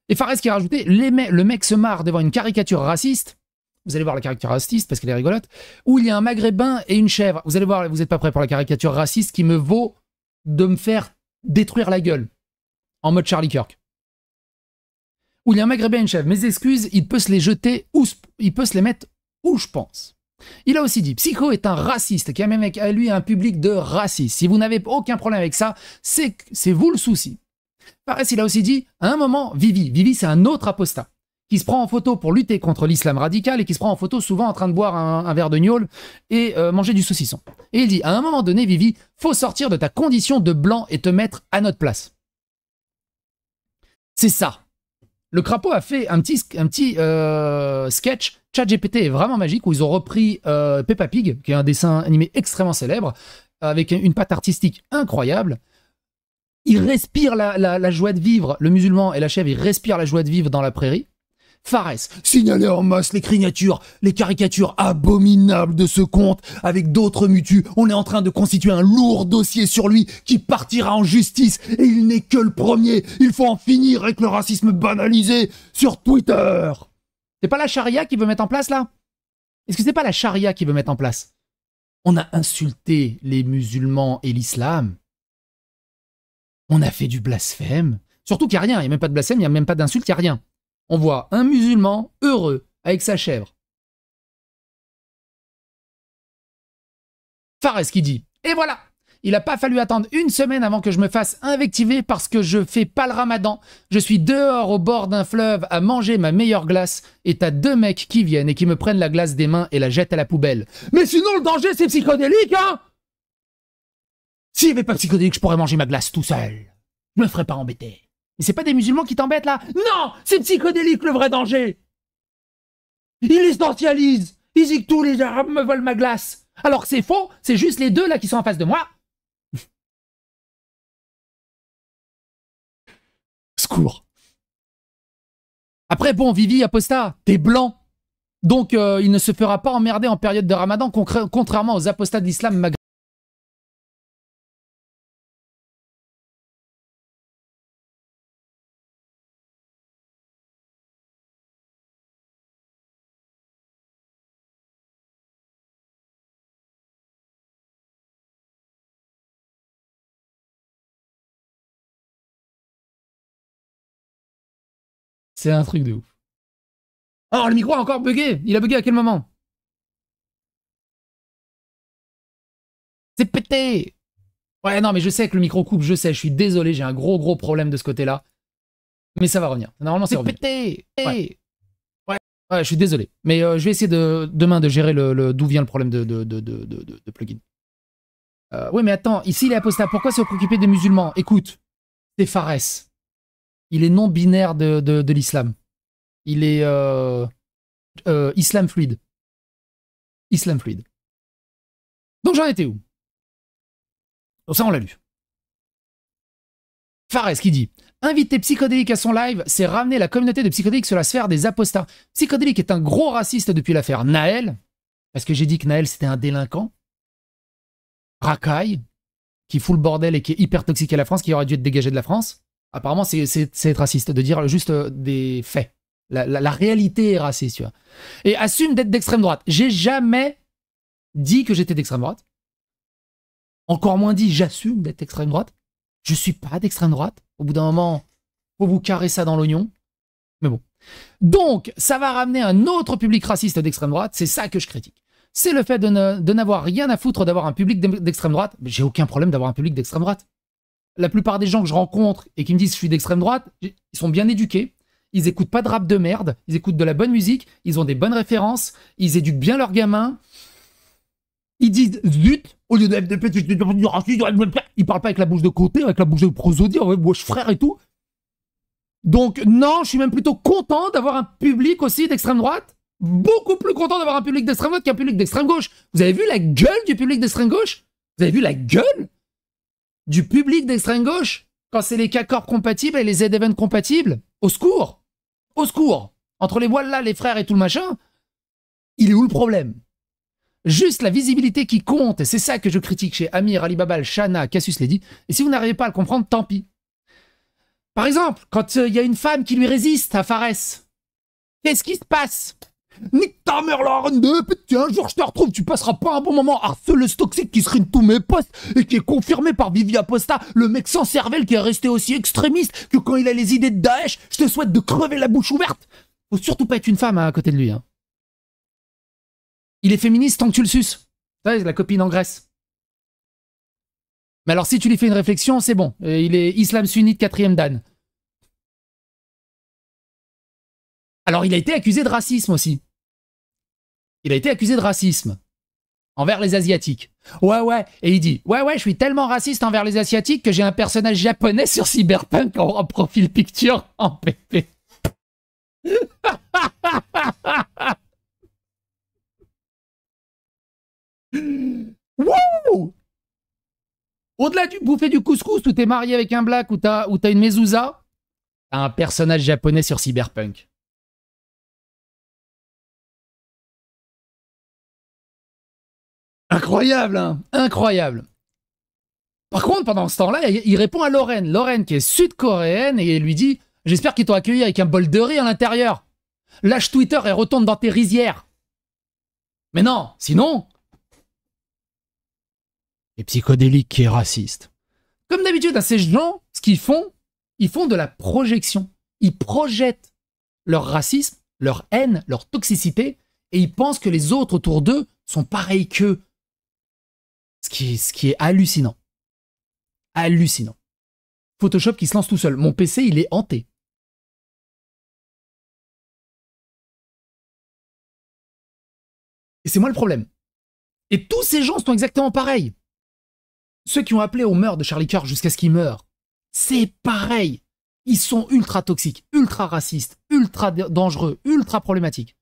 Et Fares qui a rajouté, le mec se marre devant une caricature raciste, vous allez voir la caricature raciste parce qu'elle est rigolote, où il y a un maghrébin et une chèvre. Vous allez voir, vous n'êtes pas prêts pour la caricature raciste qui me vaut de me faire détruire la gueule, en mode Charlie Kirk. Où il y a un maghrébin et une chèvre. Mes excuses, il peut se les jeter ou il peut se les mettre où je pense. Il a aussi dit, Psycho est un raciste qui a même avec lui un public de racistes. Si vous n'avez aucun problème avec ça, c'est vous le souci. Pareil, il a aussi dit, à un moment, Vivi c'est un autre apostat, qui se prend en photo pour lutter contre l'islam radical et qui se prend en photo souvent en train de boire un verre de gnôle et manger du saucisson. Et il dit, à un moment donné, Vivi, faut sortir de ta condition de blanc et te mettre à notre place. C'est ça. Le Crapaud a fait un petit sketch. ChatGPT est vraiment magique où ils ont repris Peppa Pig, qui est un dessin animé extrêmement célèbre, avec une patte artistique incroyable. Il respire la joie de vivre, le musulman et la chèvre, ils respirent la joie de vivre dans la prairie. Fares, signaler en masse les caricatures abominables de ce conte avec d'autres mutus. On est en train de constituer un lourd dossier sur lui qui partira en justice et il n'est que le premier. Il faut en finir avec le racisme banalisé sur Twitter. C'est pas la charia qui veut mettre en place là? Est-ce que c'est pas la charia qui veut mettre en place? On a insulté les musulmans et l'islam. On a fait du blasphème. Surtout qu'il n'y a rien, il n'y a même pas de blasphème, il n'y a même pas d'insulte, il n'y a rien. On voit un musulman heureux avec sa chèvre. Fares qui dit, et voilà, Il n'a pas fallu attendre une semaine avant que je me fasse invectiver parce que je fais pas le ramadan. Je suis dehors au bord d'un fleuve à manger ma meilleure glace et t'as 2 mecs qui viennent et qui me prennent la glace des mains et la jettent à la poubelle. Mais sinon, le danger, c'est psychodélique, hein? S'il n'y avait pas psychodélique, je pourrais manger ma glace tout seul. Je me ferais pas embêter. Mais c'est pas des musulmans qui t'embêtent, là? Non! C'est psychodélique, le vrai danger! Ils essentialisent! Ils disent que tous les arabes me volent ma glace! Alors que c'est faux, c'est juste les 2 là qui sont en face de moi. Secours. Après, bon, Vivi apostat, t'es blanc. Donc, il ne se fera pas emmerder en période de ramadan, contrairement aux apostats de l'islam maghrébin. C'est un truc de ouf. Oh, le micro a encore bugué. Il a bugué à quel moment? C'est pété. Ouais, non, mais je sais que le micro coupe, je sais. Je suis désolé, j'ai un gros problème de ce côté-là. Mais ça va revenir. Normalement, c'est pété. Ouais. Ouais, je suis désolé. Mais je vais essayer demain de gérer d'où vient le problème de plugin. Oui, mais attends, ici, il est apostat. Pourquoi se préoccuper des musulmans? Écoute, c'est Fares. Il est non-binaire de l'islam. Il est islam fluide. Islam fluide. Donc j'en étais où? Donc ça, on l'a lu. Fares qui dit « Inviter Psychodélique à son live, c'est ramener la communauté de Psychodélique sur la sphère des apostats. Psychodélique est un gros raciste depuis l'affaire Naël, parce que j'ai dit que Naël, c'était un délinquant. Racaille, qui fout le bordel et qui est hyper toxique à la France, qui aurait dû être dégagé de la France. Apparemment, c'est être raciste, de dire juste des faits. La réalité est raciste, tu vois. Et assume d'être d'extrême droite. J'ai jamais dit que j'étais d'extrême droite. Encore moins dit j'assume d'être d'extrême droite. Je suis pas d'extrême droite. Au bout d'un moment, faut vous carrer ça dans l'oignon. Mais bon. Donc, ça va ramener un autre public raciste d'extrême droite. C'est ça que je critique. C'est le fait de n'avoir rien à foutre d'avoir un public d'extrême droite. J'ai aucun problème d'avoir un public d'extrême droite. La plupart des gens que je rencontre et qui me disent que je suis d'extrême droite, ils sont bien éduqués. Ils écoutent pas de rap de merde. Ils écoutent de la bonne musique. Ils ont des bonnes références. Ils éduquent bien leurs gamins. Ils disent zut, au lieu de ils parlent pas avec la bouche de côté, avec la bouche de prosodie, ouais, wesh frère et tout. Donc non, je suis même plutôt content d'avoir un public aussi d'extrême droite. Beaucoup plus content d'avoir un public d'extrême droite qu'un public d'extrême gauche. Vous avez vu la gueule du public d'extrême gauche? Vous avez vu la gueule du public d'extrême gauche quand c'est les K-Corp compatibles et les Z-Event compatibles? Au secours! Au secours! Entre les Wallah, les frères et tout le machin, il est où le problème? Juste la visibilité qui compte, et c'est ça que je critique chez Amir, Alibaba, Shana, Cassius Lady. Et si vous n'arrivez pas à le comprendre, tant pis. Par exemple, quand il y a une femme qui lui résiste à Fares, qu'est-ce qui se passe? Nique ta mère la reine de putain, un jour je te retrouve, tu passeras pas un bon moment. Harceleuse toxique qui screen tous mes posts et qui est confirmé par Vivi Aposta, le mec sans cervelle qui est resté aussi extrémiste que quand il a les idées de Daesh. Je te souhaite de crever la bouche ouverte. Faut surtout pas être une femme à côté de lui, hein. Il est féministe tant que tu le suces. Ça, c'est la copine en Grèce. Mais alors, si tu lui fais une réflexion, c'est bon. Il est islam sunnite 4e dan. Alors, il a été accusé de racisme aussi. Il a été accusé de racisme envers les Asiatiques. Ouais. Et il dit, ouais, je suis tellement raciste envers les Asiatiques que j'ai un personnage japonais sur Cyberpunk en profil picture en PP. Wouh! Au-delà du bouffer du couscous où t'es marié avec un black ou t'as une mezouza, t'as un personnage japonais sur Cyberpunk. Incroyable, hein? Incroyable. Par contre, pendant ce temps-là, il répond à Lorraine. Lorraine qui est sud-coréenne et lui dit « J'espère qu'ils t'ont accueilli avec un bol de riz à l'intérieur. Lâche Twitter et retourne dans tes rizières. » Mais non, sinon... Et psychodélique qui est raciste. Comme d'habitude, ces gens, ce qu'ils font, ils font de la projection. Ils projettent leur racisme, leur haine, leur toxicité, et ils pensent que les autres autour d'eux sont pareils qu'eux. Ce qui est hallucinant. Hallucinant. Photoshop qui se lance tout seul. Mon PC, il est hanté. Et c'est moi le problème. Et tous ces gens sont exactement pareils. Ceux qui ont appelé au meurtre de Charlie Kirk jusqu'à ce qu'il meure, c'est pareil. Ils sont ultra toxiques, ultra racistes, ultra dangereux, ultra problématiques.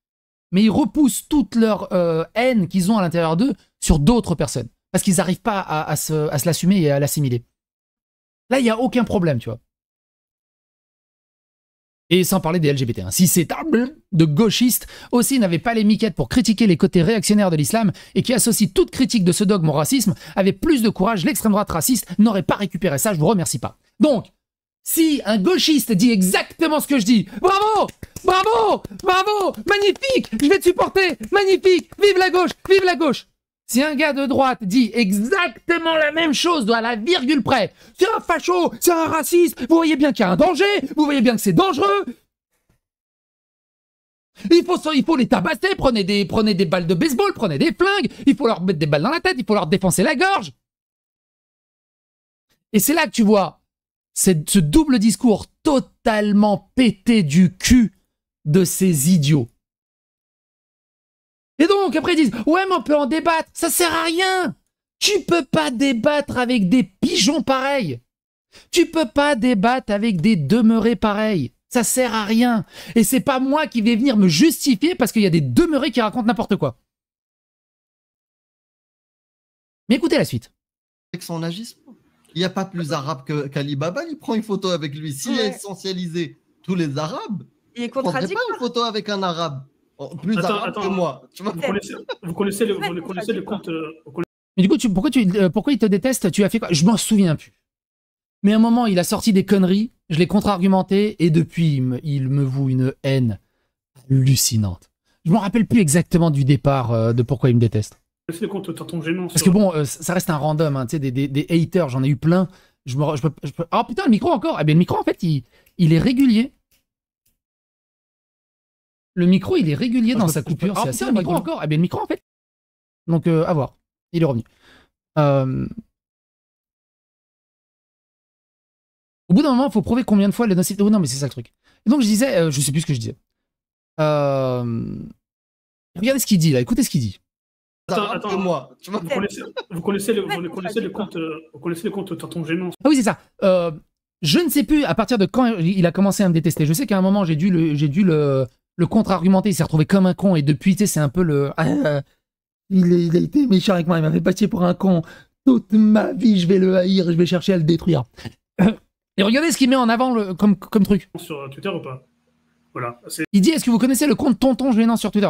Mais ils repoussent toute leur haine qu'ils ont à l'intérieur d'eux sur d'autres personnes. Parce qu'ils n'arrivent pas à se l'assumer et à l'assimiler. Là, il n'y a aucun problème, tu vois. Et sans parler des LGBT. Si ces tables de gauchistes aussi n'avaient pas les miquettes pour critiquer les côtés réactionnaires de l'islam et qui associent toute critique de ce dogme au racisme, avec plus de courage, l'extrême droite raciste n'aurait pas récupéré ça, je vous remercie pas. Donc, si un gauchiste dit exactement ce que je dis, bravo, bravo, bravo, magnifique, je vais te supporter, magnifique, vive la gauche, vive la gauche. Si un gars de droite dit exactement la même chose à la virgule près, c'est un facho, c'est un raciste, vous voyez bien qu'il y a un danger, vous voyez bien que c'est dangereux. Il faut les tabasser, prenez des balles de baseball, prenez des flingues, il faut leur mettre des balles dans la tête, il faut leur défoncer la gorge. Et c'est là que tu vois ce double discours totalement pété du cul de ces idiots. Et donc, après, ils disent « Ouais, mais on peut en débattre. Ça sert à rien. Tu peux pas débattre avec des pigeons pareils. Tu peux pas débattre avec des demeurés pareils. Ça sert à rien. Et c'est pas moi qui vais venir me justifier parce qu'il y a des demeurés qui racontent n'importe quoi. » Mais écoutez la suite. Avec son agisme, il n'y a pas plus arabe qu'Ali Baba. Il prend une photo avec lui. S'il a essentialisé tous les arabes, il ne prendrait pas une photo avec un arabe. Plus arabe que moi. Vous connaissez le compte. Mais du coup, pourquoi il te déteste? Tu as fait quoi? Je m'en souviens plus. Mais à un moment, il a sorti des conneries, je l'ai contre-argumenté, et depuis, il me voue une haine hallucinante. Je me rappelle plus exactement du départ de pourquoi il me déteste. Le compte Tonton Gênant. Parce que bon, ça reste un random, hein, tu sais, des haters, j'en ai eu plein. Oh putain, le micro encore. Eh bien, le micro, en fait, il est régulier. Le micro, il est régulier dans sa coupure. C'est assez micro encore. Eh bien, le micro, en fait. Donc, à voir. Il est revenu. Au bout d'un moment, il faut prouver combien de fois les nocifs. Oh non, mais c'est ça le truc. Et donc, je disais, je sais plus ce que je disais. Regardez ce qu'il dit là. Écoutez ce qu'il dit. Attends, moi. Vous connaissez le compte Tonton Gênant. Ah oui, c'est ça. Je ne sais plus à partir de quand il a commencé à me détester. Je sais qu'à un moment, j'ai dû le contre-argumenter, il s'est retrouvé comme un con, et depuis, tu sais, c'est un peu le... il a été méchant avec moi, il m'a fait passer pour un con. Toute ma vie, je vais le haïr, je vais chercher à le détruire. Et regardez ce qu'il met en avant comme truc. Sur Twitter ou pas? Voilà. Il dit, est-ce que vous connaissez le compte Tonton Gênant sur Twitter?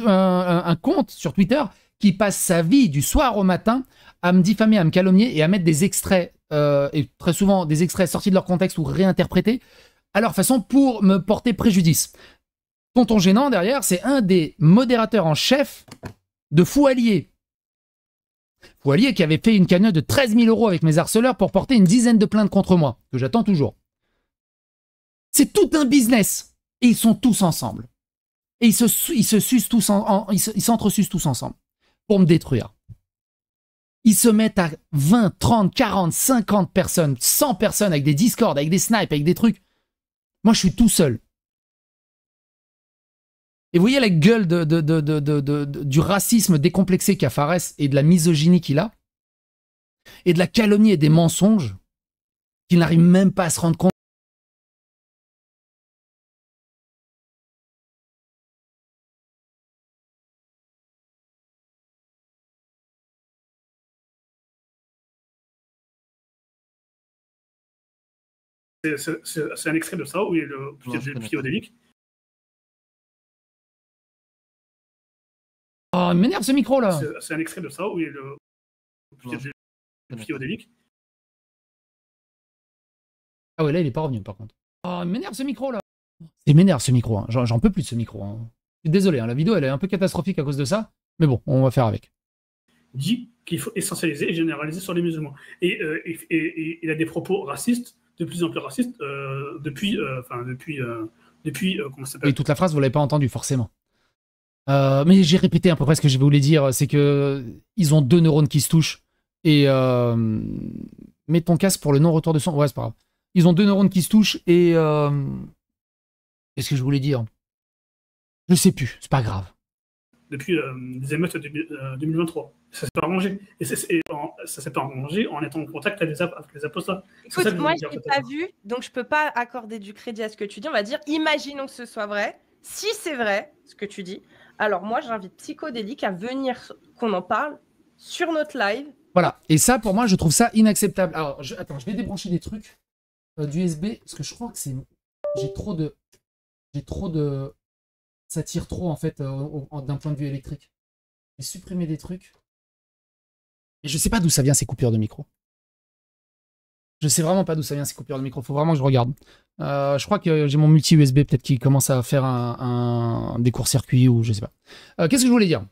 Un compte sur Twitter qui passe sa vie du soir au matin à me diffamer, à me calomnier et à mettre des extraits, et très souvent des extraits sortis de leur contexte ou réinterprétés, à leur façon pour me porter préjudice. Tonton Gênant, derrière, c'est un des modérateurs en chef de Fou Allié. Fou Allié qui avait fait une cagnotte de 13 000 € avec mes harceleurs pour porter une dizaine de plaintes contre moi, que j'attends toujours. C'est tout un business. Et ils sont tous ensemble. Et ils s'entresucent tous ensemble pour me détruire. Ils se mettent à 20, 30, 40, 50 personnes, 100 personnes avec des Discord, avec des snipes, avec des trucs. Moi, je suis tout seul. Et vous voyez la gueule du racisme décomplexé qu'a Fares et de la misogynie qu'il a, et de la calomnie et des mensonges qu'il n'arrive même pas à se rendre compte. C'est un extrait de ça où il y a le psychodélique. Oh, il m'énerve ce micro là. C'est un extrait de ça où il y a le psychodélique. Ah ouais, là il est pas revenu par contre. Oh, il m'énerve ce micro là. Il m'énerve ce micro, hein. J'en peux plus de ce micro. Hein. Je suis désolé, hein. La vidéo elle est un peu catastrophique à cause de ça. Mais bon, on va faire avec. Dit qu'il faut essentialiser et généraliser sur les musulmans. Et il a des propos racistes, de plus en plus racistes, depuis comment ça s'appelle? Et toute la phrase, vous l'avez pas entendue forcément. Mais j'ai répété à peu près ce que je voulais dire, c'est que ils ont deux neurones qui se touchent. Et mets ton casque pour le non-retour de son. Ouais, c'est pas grave. Ils ont 2 neurones qui se touchent et... Qu'est-ce que je voulais dire? Je sais plus, c'est pas grave. Depuis les émeutes de 2023. Ça s'est pas arrangé. Et ça s'est pas arrangé en étant en contact avec les apostats. Écoute, moi, je l'ai pas vu, donc je peux pas accorder du crédit à ce que tu dis. On va dire, imaginons que ce soit vrai. Si c'est vrai, ce que tu dis, alors moi, j'invite Psychodélique à venir qu'on en parle sur notre live. Voilà. Et ça, pour moi, je trouve ça inacceptable. Alors, attends, je vais débrancher des trucs d'USB, parce que je crois que c'est... J'ai trop de... Ça tire trop, en fait, d'un point de vue électrique. Je vais supprimer des trucs. Et je sais pas d'où ça vient, ces coupures de micro. Je sais vraiment pas d'où ça vient, ces coupures de micro. Faut vraiment que je regarde. Je crois que j'ai mon multi-USB, peut-être, qui commence à faire des courts-circuits, ou je sais pas. Qu'est-ce que je voulais dire?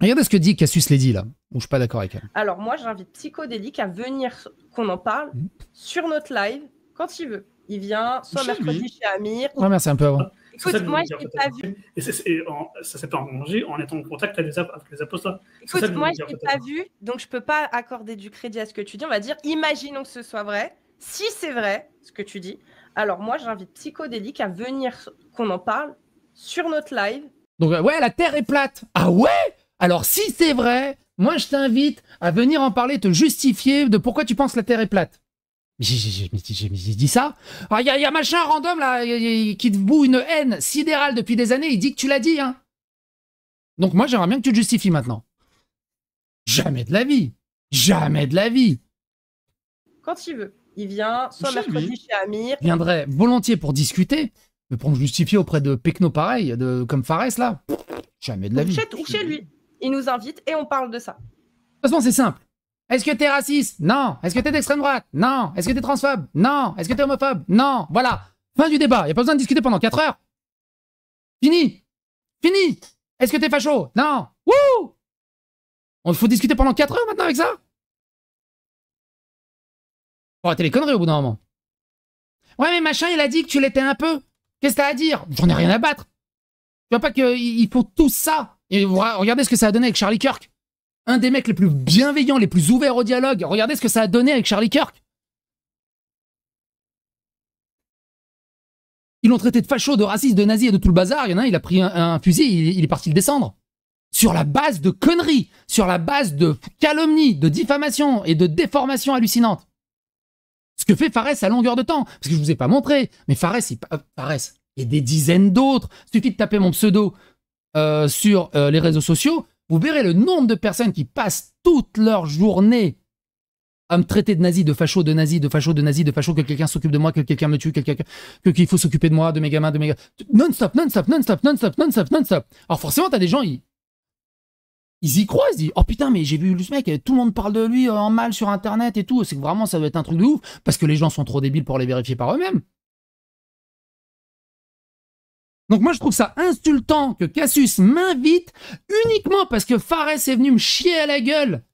Regardez ce que dit Cassius Lady, là. Où je suis pas d'accord avec elle. Alors, moi, j'invite Psychodélique à venir qu'on en parle sur notre live quand il veut. Il vient soit mercredi chez Amir. Ouais, merci, un peu avant. Écoute, moi, je l'ai pas vu. Et ça s'est pas arrangé en étant en contact avec les apostats. Écoute, moi, je l'ai pas vu, donc je peux pas accorder du crédit à ce que tu dis. On va dire, imaginons que ce soit vrai. Si c'est vrai, ce que tu dis, alors moi, j'invite Psychodélique à venir qu'on en parle sur notre live. Donc, ouais, la Terre est plate. Ah ouais? Alors, si c'est vrai, moi, je t'invite à venir en parler, te justifier de pourquoi tu penses que la Terre est plate. J'ai dit ça. Il y a machin random là qui te boue une haine sidérale depuis des années. Il dit que tu l'as dit, hein. Donc moi j'aimerais bien que tu te justifies maintenant. Jamais de la vie. Jamais de la vie. Quand il veut. Il vient soit mercredi chez Amir. Il viendrait volontiers pour discuter, mais pour me justifier auprès de Pecno pareil, comme Fares là. Jamais de la vie. Ou chez lui. Il nous invite et on parle de ça. De toute façon c'est simple. Est-ce que t'es raciste? Non. Est-ce que t'es d'extrême droite? Non. Est-ce que t'es transphobe? Non. Est-ce que t'es homophobe? Non. Voilà. Fin du débat. Il n'y a pas besoin de discuter pendant 4 heures. Fini. Fini. Est-ce que t'es facho? Non. Wouh! Il faut discuter pendant 4 heures maintenant avec ça? Faut arrêter les conneries au bout d'un moment. Ouais, mais machin, il a dit que tu l'étais un peu. Qu'est-ce que t'as à dire? J'en ai rien à battre. Tu vois pas qu'il faut tout ça? Et regardez ce que ça a donné avec Charlie Kirk. Un des mecs les plus bienveillants, les plus ouverts au dialogue. Regardez ce que ça a donné avec Charlie Kirk. Ils l'ont traité de facho, de raciste, de nazi et de tout le bazar. Il y en a un, il a pris un fusil, il est parti le descendre. Sur la base de conneries, sur la base de calomnies, de diffamation et de déformations hallucinantes. Ce que fait Fares à longueur de temps. Parce que je vous ai pas montré, mais Fares et des dizaines d'autres. Il suffit de taper mon pseudo sur les réseaux sociaux. Vous verrez le nombre de personnes qui passent toute leur journée à me traiter de nazi, de facho, de nazi, de facho, de nazi, de facho, que quelqu'un s'occupe de moi, que quelqu'un me tue, qu'il faut s'occuper de moi, de mes gamins, de mes gars. Non-stop, non-stop, non-stop, non-stop, non-stop, non-stop. Alors forcément, t'as des gens, ils y croient, ils se disent, oh putain, mais j'ai vu ce mec, tout le monde parle de lui en mal sur Internet et tout. C'est que vraiment, ça doit être un truc de ouf, parce que les gens sont trop débiles pour les vérifier par eux-mêmes. Donc moi je trouve ça insultant que Cassius m'invite uniquement parce que Fares est venu me chier à la gueule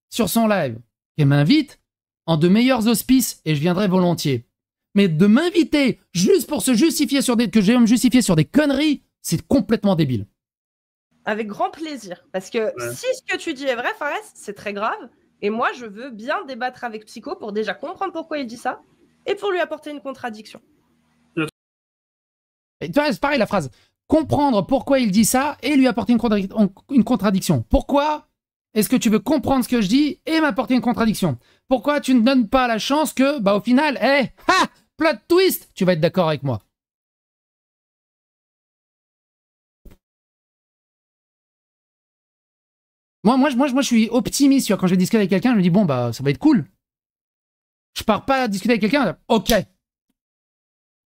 sur son live. Et m'invite en de meilleurs auspices et je viendrai volontiers. Mais de m'inviter juste pour se justifier que je vais me justifier sur des conneries, c'est complètement débile. Avec grand plaisir. Parce que si ce que tu dis est vrai, Fares, c'est très grave. Et moi je veux bien débattre avec Psycho pour déjà comprendre pourquoi il dit ça et pour lui apporter une contradiction. Et tu vois, c'est pareil la phrase. Comprendre pourquoi il dit ça et lui apporter une contradiction. Pourquoi est-ce que tu veux comprendre ce que je dis et m'apporter une contradiction? Pourquoi tu ne donnes pas la chance que, au final, plot twist, tu vas être d'accord avec moi? Moi, je suis optimiste. Tu vois, quand je discute avec quelqu'un, je me dis, bon, ça va être cool. Je pars pas discuter avec quelqu'un, ok.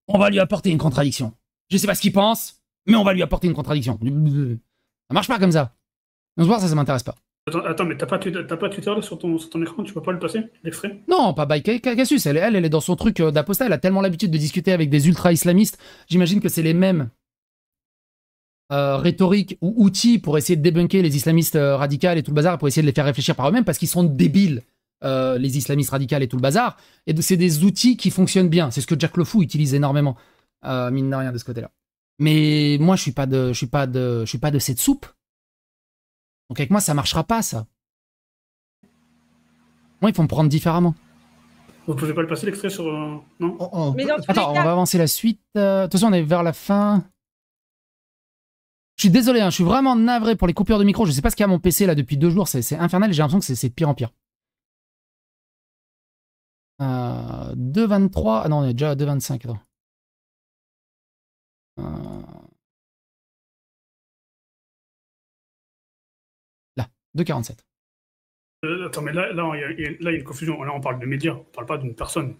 On va lui apporter une contradiction. Je sais pas ce qu'il pense, mais on va lui apporter une contradiction. Ça marche pas comme ça. Donc, ça m'intéresse pas. Attends, mais t'as pas Twitter là sur ton écran, tu peux pas le passer, l'extrait? Non, pas by Cassius, elle est dans son truc d'apostat, elle a tellement l'habitude de discuter avec des ultra-islamistes, j'imagine que c'est les mêmes rhétoriques ou outils pour essayer de débunker les islamistes radicales et tout le bazar, pour essayer de les faire réfléchir par eux-mêmes, parce qu'ils sont débiles, les islamistes radicales et tout le bazar, et c'est des outils qui fonctionnent bien, c'est ce que Jack Le Fou utilise énormément, mine de rien de ce côté-là. Mais moi, je suis pas de cette soupe. Donc avec moi, ça marchera pas, ça. Moi, il faut me prendre différemment. Vous pouvez pas le passer l'extrait sur... non Mais dans tous Attends, les cas... on va avancer la suite. De toute façon, on est vers la fin. Je suis désolé, hein, je suis vraiment navré pour les coupures de micro. Je sais pas ce qu'il y a à mon PC là depuis 2 jours. C'est infernal. J'ai l'impression que c'est de pire en pire. 2,23. Ah non, on est déjà à 2,25. Attends. 2,47. Attends, mais là, il y a une confusion. Là, on parle de médias, on parle pas d'une personne.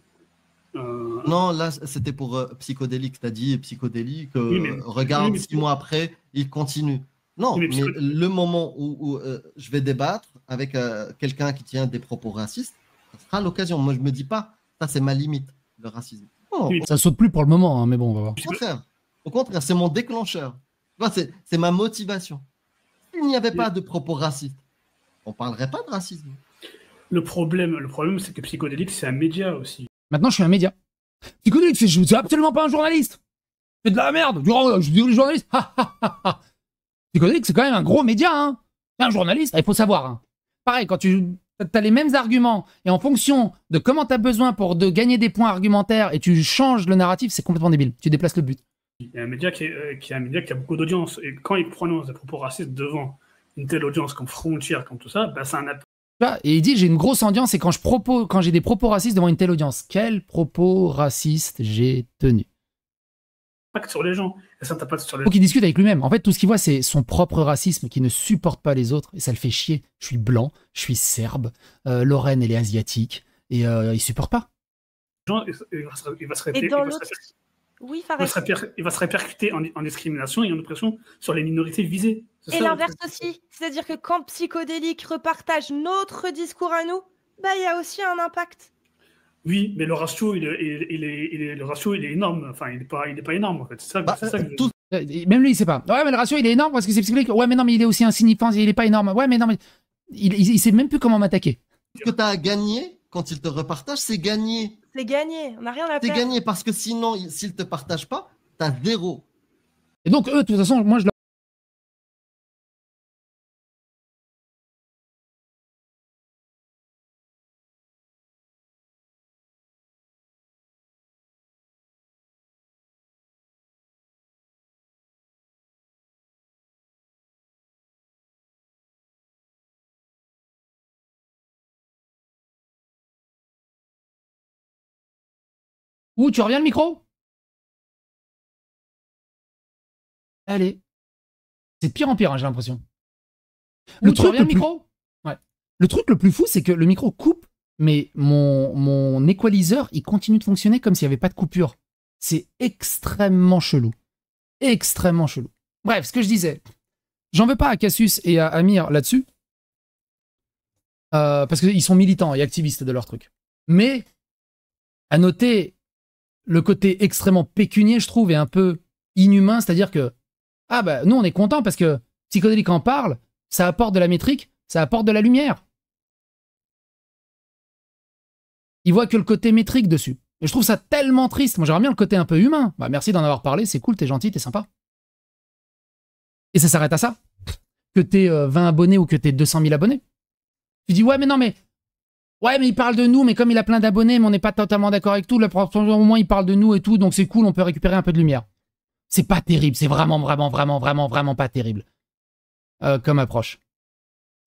Non, là, c'était pour psychodélique. T'as dit psychodélique, regarde, 6 mois après, il continue. Non, mais le moment où je vais débattre avec quelqu'un qui tient des propos racistes, ça sera l'occasion. Moi, je me dis pas, ça, c'est ma limite, le racisme. Non, ça saute plus pour le moment, hein, mais bon, on va voir. Au contraire, c'est mon déclencheur. C'est ma motivation. S'il n'y avait pas de propos racistes, on parlerait pas de racisme. Le problème, c'est que Psychodélique, c'est un média aussi. Maintenant, je suis un média. Psychodélique, je suis absolument pas un journaliste. C'est de la merde. Je dis aux journalistes. Psychodélique, c'est quand même un gros média. Hein. C'est un journaliste, il faut savoir. Hein. Pareil, quand tu as les mêmes arguments et en fonction de comment tu as besoin de gagner des points argumentaires et tu changes le narratif, c'est complètement débile. Tu déplaces le but. Il y a un média qui a beaucoup d'audience. Et quand il prononce des propos racistes devant une telle audience comme Frontier, comme tout ça, bah, c'est un impact. Et il dit j'ai une grosse audience et quand j'ai des propos racistes devant une telle audience, quels propos racistes j'ai tenus? Impact sur les gens. Et ça t'impacte sur les gens. Faut qu'il discute avec lui-même. En fait, tout ce qu'il voit, c'est son propre racisme qui ne supporte pas les autres et ça le fait chier. Je suis blanc, je suis serbe, Lorraine, elle est asiatique et il supporte pas. Il va se répéter. Oui, Fares. Il va se répercuter en discrimination et en oppression sur les minorités visées. Et l'inverse aussi. C'est-à-dire que quand Psychodélique repartage notre discours à nous, bah il y a aussi un impact. Oui, mais le ratio, il est énorme. Enfin, il n'est pas énorme, en fait. C'est ça, que Même lui, il sait pas. Ouais, mais le ratio, il est énorme parce que c'est psychologique. Ouais, mais non, mais il est aussi insignifiant, il est pas énorme. Ouais, mais non, mais il sait même plus comment m'attaquer. Ce que tu as à gagner quand il te repartage, c'est gagner. C'est gagné, on n'a rien à perdre. C'est gagné parce que sinon, s'il te partage pas, t'as 0. Et donc, eux, de toute façon, moi, je leur... Ouh, tu reviens le micro? Allez. C'est de pire en pire, hein, j'ai l'impression. Le truc le micro ouais. Le truc le plus fou, c'est que le micro coupe, mais mon équaliseur, il continue de fonctionner comme s'il n'y avait pas de coupure. C'est extrêmement chelou. Extrêmement chelou. Bref, ce que je disais, j'en veux pas à Cassius et à Amir là-dessus, parce qu'ils sont militants et activistes de leur truc. Mais, à noter le côté extrêmement pécunier, je trouve, et un peu inhumain, c'est-à-dire que, ah bah, nous on est contents parce que Psychodélique en parle, ça apporte de la métrique, ça apporte de la lumière. Il voit que le côté métrique dessus. Et je trouve ça tellement triste. Moi j'aimerais bien le côté un peu humain. Bah merci d'en avoir parlé, c'est cool, t'es gentil, t'es sympa. Et ça s'arrête à ça. Que t'aies 20 abonnés ou que t'aies 200 000 abonnés. Tu dis ouais mais non mais... Ouais, mais il parle de nous, mais comme il a plein d'abonnés, mais on n'est pas totalement d'accord avec tout, au moins il parle de nous et tout, donc c'est cool, on peut récupérer un peu de lumière. C'est pas terrible, c'est vraiment pas terrible. Comme approche.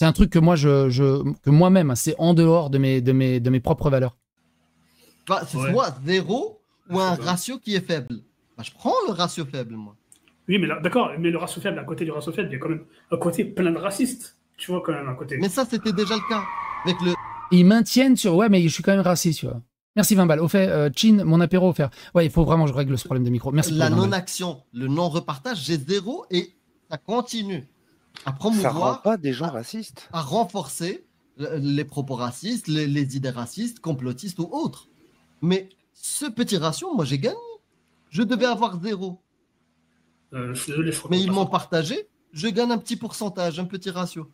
C'est un truc que moi, que moi-même, c'est en dehors de mes propres valeurs. Bah, c'est soit 0 ou un ratio qui est faible. Bah, je prends le ratio faible, moi. Oui, mais d'accord, mais le ratio faible, à côté du ratio faible, il y a quand même un côté plein de racistes. Tu vois, quand même, à côté. Mais ça, c'était déjà le cas. Avec le... Ils maintiennent sur... Ouais, mais je suis quand même raciste, tu vois. Merci 20 balles. Au fait, Chin, mon apéro offert. Ouais, il faut vraiment que je règle ce problème de micro. Merci. La non-action, le non-repartage, j'ai 0 et ça continue à promouvoir... Ça rend pas des gens racistes. À renforcer les propos racistes, les idées racistes, complotistes ou autres. Mais ce petit ratio, moi, j'ai gagné. Je devais avoir 0. Mais ils m'ont partagé. Je gagne un petit pourcentage, un petit ratio.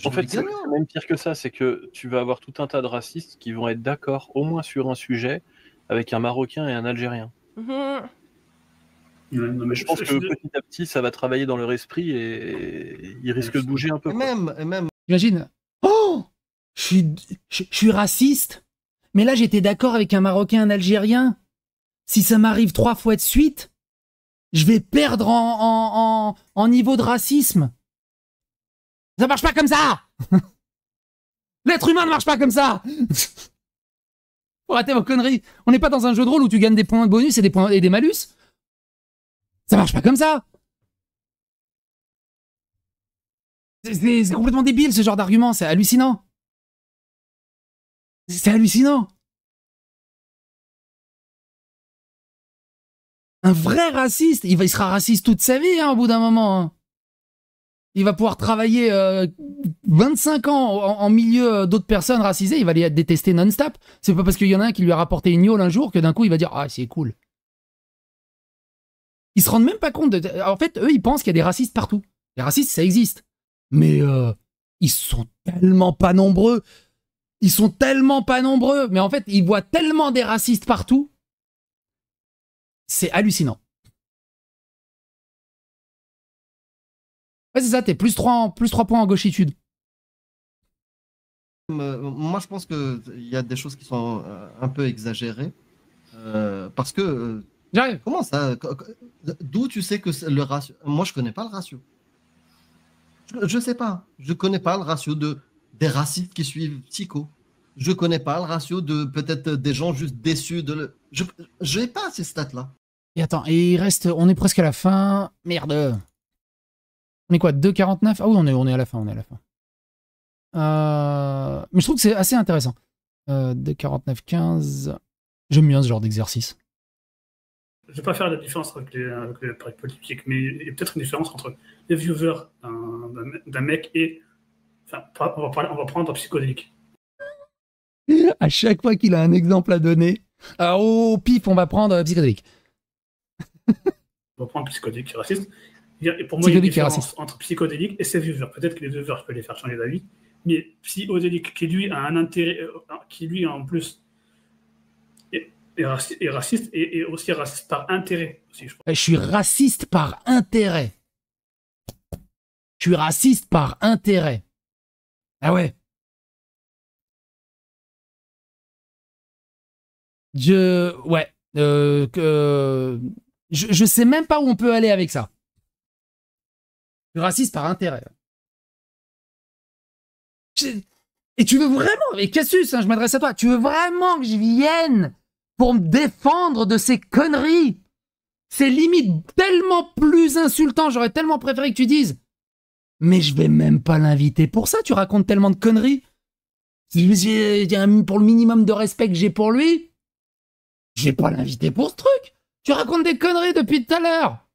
En fait, c'est même pire que ça, c'est que tu vas avoir tout un tas de racistes qui vont être d'accord au moins sur un sujet avec un Marocain et un Algérien. Mmh. Mais je pense que petit à petit, ça va travailler dans leur esprit et ils risquent de bouger un peu. Et même... Imagine. Oh, je suis raciste, mais là j'étais d'accord avec un Marocain, un Algérien. Si ça m'arrive 3 fois de suite, je vais perdre en niveau de racisme. Ça marche pas comme ça. L'être humain ne marche pas comme ça. Faut arrêter vos conneries. On n'est pas dans un jeu de rôle où tu gagnes des points de bonus et des points et des malus. Ça marche pas comme ça. C'est complètement débile ce genre d'argument. C'est hallucinant. C'est hallucinant. Un vrai raciste, il sera raciste toute sa vie, hein, au bout d'un moment. Hein. Il va pouvoir travailler 25 ans en milieu d'autres personnes racisées, il va les détester non-stop. C'est pas parce qu'il y en a un qui lui a rapporté une gnôle un jour que d'un coup il va dire « Ah, c'est cool ». Ils se rendent même pas compte de... En fait, eux, ils pensent qu'il y a des racistes partout. Les racistes, ça existe. Mais ils sont tellement pas nombreux. Ils sont tellement pas nombreux. Mais en fait, ils voient tellement des racistes partout. C'est hallucinant. Ouais, c'est ça, t'es plus 3 points en gauchitude. Moi, je pense qu'il y a des choses qui sont un peu exagérées. Parce que... J'arrive. Comment ça? D'où tu sais que le ratio... Moi, je connais pas le ratio. Je sais pas. Je connais pas le ratio des racistes qui suivent Psycho. Je connais pas le ratio de peut-être des gens juste déçus de... Je n'ai pas ces stats-là. Et attends, et il reste... On est presque à la fin. Merde. On est quoi, 2,49? Ah oui, on est à la fin, on est à la fin. Mais je trouve que c'est assez intéressant. 2,49,15. J'aime bien ce genre d'exercice. Je ne vais pas faire la différence avec les paris politiques, mais il y a peut-être une différence entre les viewers d'un mec et... Enfin, on va prendre psychodélique. À chaque fois qu'il a un exemple à donner, au pif, on va prendre psychodélique. On va prendre psychodélique qui est raciste. Et pour moi, il y a une différence entre psychodélique et ses viewers. Peut-être que les viewers, je peux les faire changer d'avis, mais psychodélique, qui lui a un intérêt, qui lui en plus est raciste et aussi raciste par intérêt. Aussi, je suis raciste par intérêt. Je suis raciste par intérêt. Ah ouais. Ouais. Je sais même pas où on peut aller avec ça. Je suis raciste par intérêt. Et tu veux vraiment, et Cassius, hein, je m'adresse à toi, tu veux vraiment que je vienne pour me défendre de ces conneries? C'est limite tellement plus insultant, j'aurais tellement préféré que tu dises. Mais je vais même pas l'inviter pour ça, tu racontes tellement de conneries. Pour le minimum de respect que j'ai pour lui, je vais pas l'inviter pour ce truc. Tu racontes des conneries depuis tout à l'heure.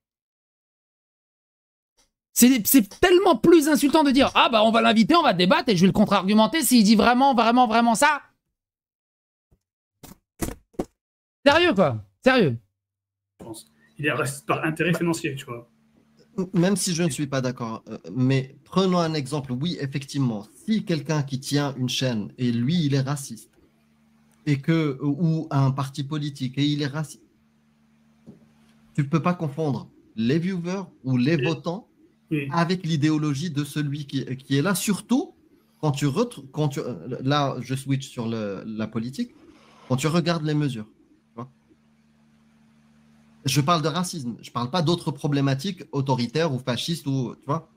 C'est tellement plus insultant de dire « Ah bah on va l'inviter, on va débattre et je vais le contre-argumenter s'il dit vraiment ça. » Sérieux quoi, sérieux. Je pense. Il est raciste par intérêt financier, tu vois. Même si je ne suis pas d'accord, mais prenons un exemple. Oui, effectivement, si quelqu'un qui tient une chaîne et lui il est raciste, ou un parti politique et il est raciste, tu ne peux pas confondre les viewers ou les votants avec l'idéologie de celui qui est là, surtout quand tu là je switch sur la politique, quand tu regardes les mesures. Tu vois, je parle de racisme, je parle pas d'autres problématiques autoritaires ou fascistes, ou tu vois.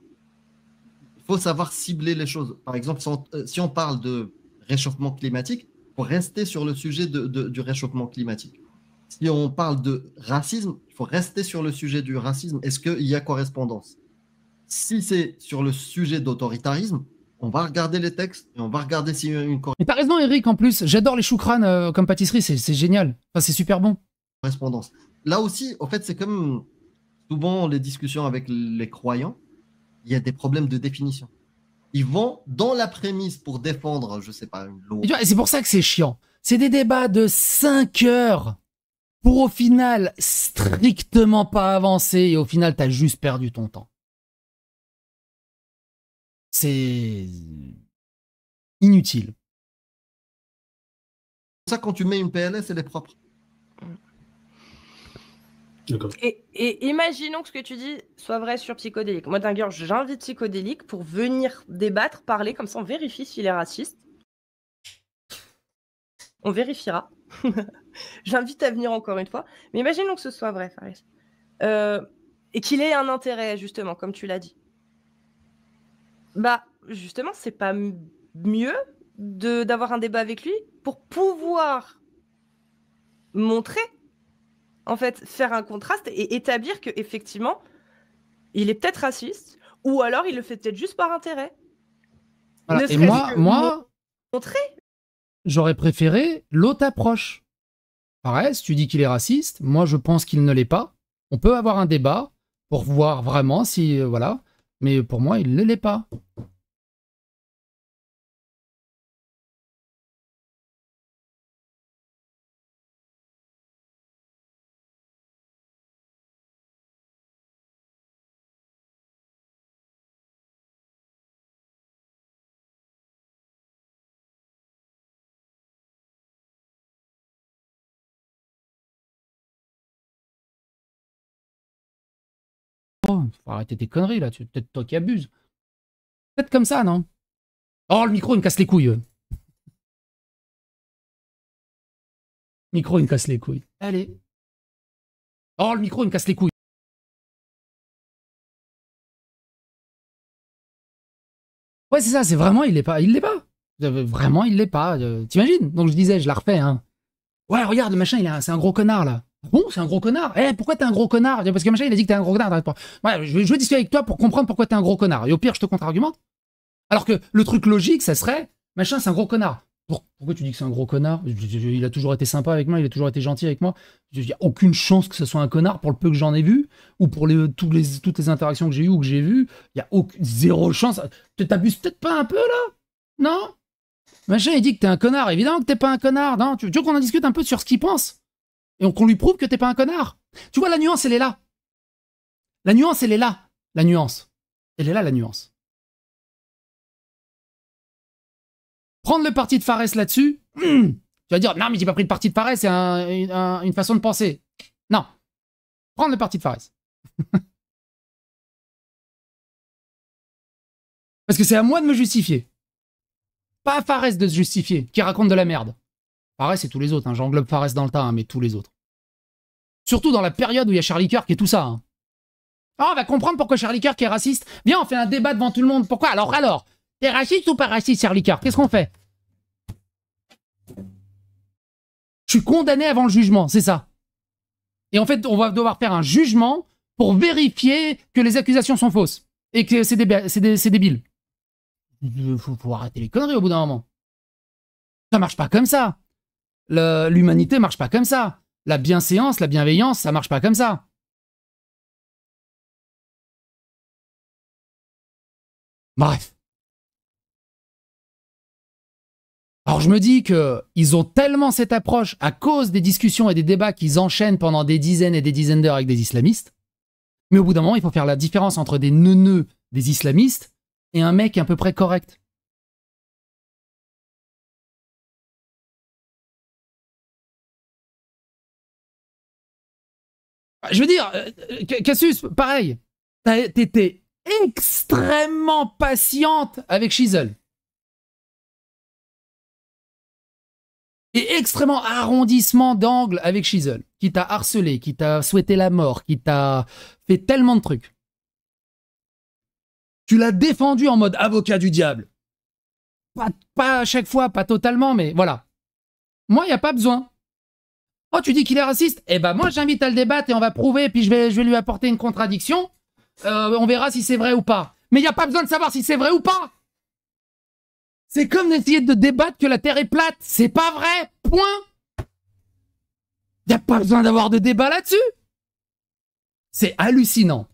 Il faut savoir cibler les choses. Par exemple, si on parle de réchauffement climatique, il faut rester sur le sujet du réchauffement climatique. Si on parle de racisme, il faut rester sur le sujet du racisme. Est-ce qu'il y a correspondance? Si c'est sur le sujet d'autoritarisme, on va regarder les textes et on va regarder s'il y a une correspondance. Mais t'as raison, Eric, en plus. J'adore les choucranes comme pâtisserie, c'est génial. Enfin, c'est super bon. Correspondance. Là aussi, en fait, c'est comme souvent les discussions avec les croyants, il y a des problèmes de définition. Ils vont dans la prémisse pour défendre, je sais pas, une loi. Et c'est pour ça que c'est chiant. C'est des débats de 5 heures pour au final strictement pas avancer et au final t'as juste perdu ton temps. C'est inutile. Ça, quand tu mets une PLS, elle est propre. Et imaginons que ce que tu dis soit vrai sur Psychodélique. Moi, d'ailleurs, j'invite Psychodélique pour venir débattre, parler, comme ça on vérifie s'il est raciste. On vérifiera. J'invite à venir encore une fois. Mais imaginons que ce soit vrai, Fares. Et qu'il ait un intérêt, justement, comme tu l'as dit. Bah, justement, c'est pas mieux d'avoir un débat avec lui pour pouvoir montrer, en fait, faire un contraste et établir que effectivement, il est peut-être raciste, ou alors il le fait peut-être juste par intérêt. Voilà. Et moi, montrer. J'aurais préféré l'autre approche. Pareil, tu dis qu'il est raciste, moi je pense qu'il ne l'est pas. On peut avoir un débat pour voir vraiment si voilà, mais pour moi il ne l'est pas. Faut arrêter tes conneries là, peut-être toi qui abuses. Peut-être comme ça, non? Oh, le micro il me casse les couilles. Micro il me casse les couilles. Allez. Oh, le micro il me casse les couilles. Ouais, c'est ça, c'est vraiment, il l'est pas. Il l'est pas. Vraiment, il l'est pas. T'imagines? Donc je disais, je la refais, hein. Ouais, regarde, le machin, c'est un gros connard, là. Bon, c'est un gros connard. Eh, pourquoi t'es un gros connard? Parce que machin, il a dit que t'es un gros connard. Ouais, je veux discuter avec toi pour comprendre pourquoi t'es un gros connard. Et au pire, je te contre-argumente. Alors que le truc logique, ça serait, machin, c'est un gros connard. Pourquoi tu dis que c'est un gros connard? Il a toujours été sympa avec moi, il a toujours été gentil avec moi. Il n'y a aucune chance que ce soit un connard pour le peu que j'en ai vu, ou pour toutes les interactions que j'ai eues ou que j'ai vues. Il y a zéro chance. T'abuses peut-être pas un peu, là? Non? Machin, il dit que t'es un connard. Évidemment que t'es pas un connard. Non, tu veux qu'on en discute un peu sur ce qu'il pense? Et qu'on lui prouve que t'es pas un connard. Tu vois, la nuance, elle est là. La nuance, elle est là. La nuance. Elle est là, la nuance. Prendre le parti de Fares là-dessus, tu vas dire, non, mais j'ai pas pris le parti de Fares, c'est une façon de penser. Non. Prendre le parti de Fares. Parce que c'est à moi de me justifier. Pas à Fares de se justifier, qui raconte de la merde. Fares et tous les autres, hein. J'englobe Fares dans le tas, hein, mais tous les autres. Surtout dans la période où il y a Charlie Kirk et tout ça. Hein. Oh, on va comprendre pourquoi Charlie Kirk est raciste. Viens, on fait un débat devant tout le monde. Pourquoi? Alors, t'es raciste ou pas raciste, Charlie Kirk? Qu'est-ce qu'on fait? Je suis condamné avant le jugement, c'est ça. Et en fait, on va devoir faire un jugement pour vérifier que les accusations sont fausses. Et que c'est débile. Faut arrêter les conneries au bout d'un moment. Ça marche pas comme ça. L'humanité marche pas comme ça. La bienséance, la bienveillance, ça marche pas comme ça. Bref. Alors je me dis qu'ils ont tellement cette approche à cause des discussions et des débats qu'ils enchaînent pendant des dizaines et des dizaines d'heures avec des islamistes. Mais au bout d'un moment, il faut faire la différence entre des neuneux des islamistes et un mec à peu près correct. Je veux dire, Cassius, pareil. T'étais extrêmement patiente avec Shizel. Et extrêmement arrondissement d'angle avec Shizel. Qui t'a harcelé, qui t'a souhaité la mort, qui t'a fait tellement de trucs. Tu l'as défendu en mode avocat du diable. Pas à chaque fois, pas totalement, mais voilà. Moi, il n'y a pas besoin. Oh, tu dis qu'il est raciste? Eh ben, moi, j'invite à le débattre et on va prouver, puis je vais lui apporter une contradiction. On verra si c'est vrai ou pas. Mais il n'y a pas besoin de savoir si c'est vrai ou pas. C'est comme d'essayer de débattre que la Terre est plate. C'est pas vrai. Point. Il n'y a pas besoin d'avoir de débat là-dessus. C'est hallucinant.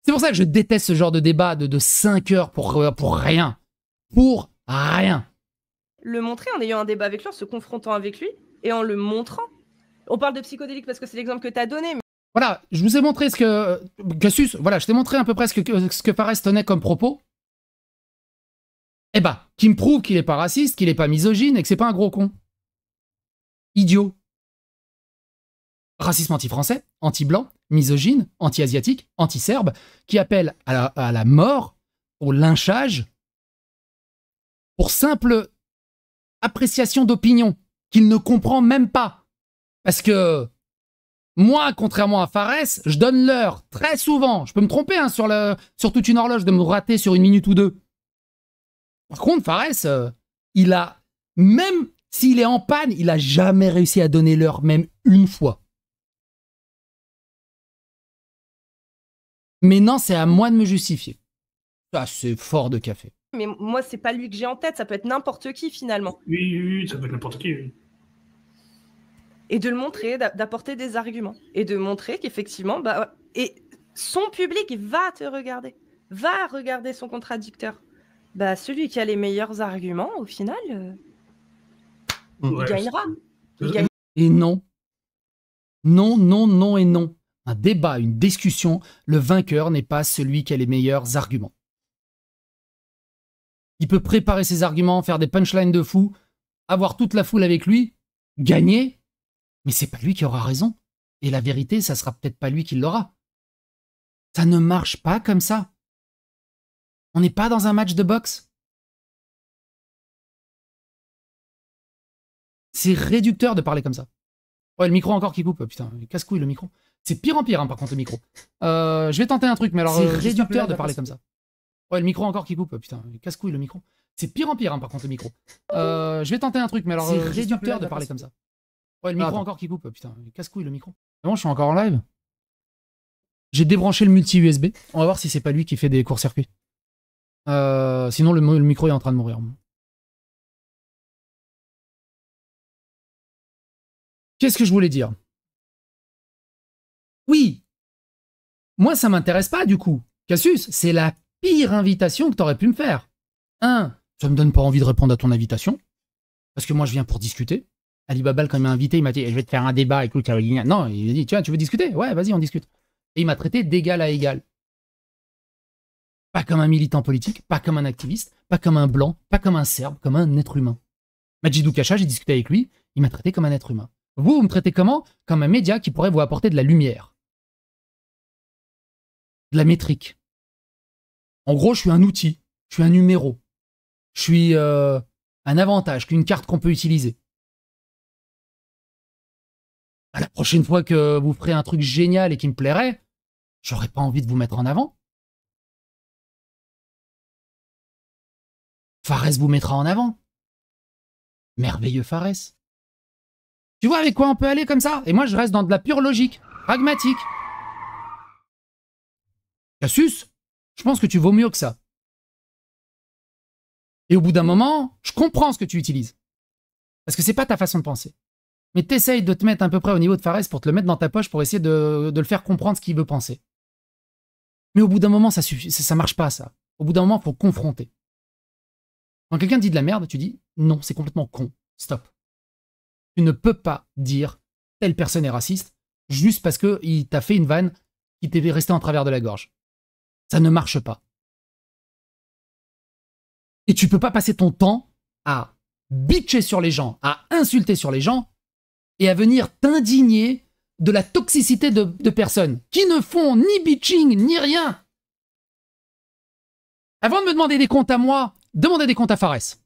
C'est pour ça que je déteste ce genre de débat de 5 heures pour rien. Pour rien. Le montrer en ayant un débat avec lui, en se confrontant avec lui et en le montrant. On parle de psychodélique parce que c'est l'exemple que tu as donné. Mais... Voilà, je vous ai montré ce que... Cassius, voilà, je t'ai montré à peu près ce que Fares tenait comme propos. Eh ben, qui me prouve qu'il est pas raciste, qu'il est pas misogyne et que c'est pas un gros con. Idiot. Racisme anti-français, anti-blanc, misogyne, anti-asiatique, anti-serbe, qui appelle à la mort, au lynchage, pour simple appréciation d'opinion. qu'il ne comprend même pas. Parce que moi, contrairement à Fares, je donne l'heure très souvent. Je peux me tromper hein, sur toute une horloge, de me rater sur 1 minute ou 2. Par contre, Fares, il a, même s'il est en panne, il a jamais réussi à donner l'heure, même une fois. Mais non, c'est à moi de me justifier. Ça, c'est fort de café. Mais moi, c'est pas lui que j'ai en tête, ça peut être n'importe qui finalement. Oui, ça peut être n'importe qui. Oui. Et de le montrer, d'apporter des arguments. Et de montrer qu'effectivement, bah, et son public va te regarder, va regarder son contradicteur. Bah, celui qui a les meilleurs arguments, au final, il gagnera. Et non. Non, non, non et non. Un débat, une discussion, le vainqueur n'est pas celui qui a les meilleurs arguments. Il peut préparer ses arguments, faire des punchlines de fou, avoir toute la foule avec lui, gagner, mais c'est pas lui qui aura raison. Et la vérité, ça sera peut-être pas lui qui l'aura. Ça ne marche pas comme ça. On n'est pas dans un match de boxe. C'est réducteur de parler comme ça. Ouais, le micro encore qui coupe. Putain, casse-couille le micro. C'est pire en pire, hein, par contre, le micro. Je vais tenter un truc, mais alors... C'est réducteur de parler comme ça. Ouais, le micro encore qui coupe. Putain, casse-couille le micro. C'est pire en pire, hein, par contre, le micro. Je vais tenter un truc, mais alors... C'est réducteur de parler comme ça. Ouais, le micro encore qui coupe. Putain, casse-couille le micro. Bon, je suis encore en live. J'ai débranché le multi-USB. On va voir si c'est pas lui qui fait des courts-circuits. Sinon, le micro est en train de mourir. Qu'est-ce que je voulais dire? Oui. Moi, ça m'intéresse pas, du coup. Cassius, c'est la pire invitation que t'aurais pu me faire. Ça me donne pas envie de répondre à ton invitation. Parce que moi, je viens pour discuter. Alibaba, quand il m'a invité, il m'a dit, je vais te faire un débat, écoute, Caroline. Non, il m'a dit, tiens, tu veux discuter? Ouais, vas-y, on discute. Et il m'a traité d'égal à égal. Pas comme un militant politique, pas comme un activiste, pas comme un blanc, pas comme un serbe, comme un être humain. Majidou Kacha, j'ai discuté avec lui, il m'a traité comme un être humain. Vous me traitez comment? Comme un média qui pourrait vous apporter de la lumière. De la métrique. En gros, je suis un outil, je suis un numéro. Je suis un avantage, qu'une carte qu'on peut utiliser. La prochaine fois que vous ferez un truc génial et qui me plairait, j'aurais pas envie de vous mettre en avant. Fares vous mettra en avant. Merveilleux Fares. Tu vois avec quoi on peut aller comme ça? Et moi, je reste dans de la pure logique, pragmatique. Cassius, je pense que tu vaux mieux que ça. Et au bout d'un moment, je comprends ce que tu utilises. Parce que c'est pas ta façon de penser. Mais t'essayes de te mettre à peu près au niveau de Fares pour te le mettre dans ta poche pour essayer de le faire comprendre ce qu'il veut penser. Mais au bout d'un moment, ça suffit, ça marche pas, ça. Au bout d'un moment, il faut confronter. Quand quelqu'un dit de la merde, tu dis non, c'est complètement con. Stop. Tu ne peux pas dire telle personne est raciste juste parce qu'il t'a fait une vanne qui t'est restée en travers de la gorge. Ça ne marche pas. Et tu peux pas passer ton temps à bitcher sur les gens, à insulter sur les gens et à venir t'indigner de la toxicité de personnes qui ne font ni bitching ni rien. Avant de me demander des comptes à moi, demandez des comptes à Fares.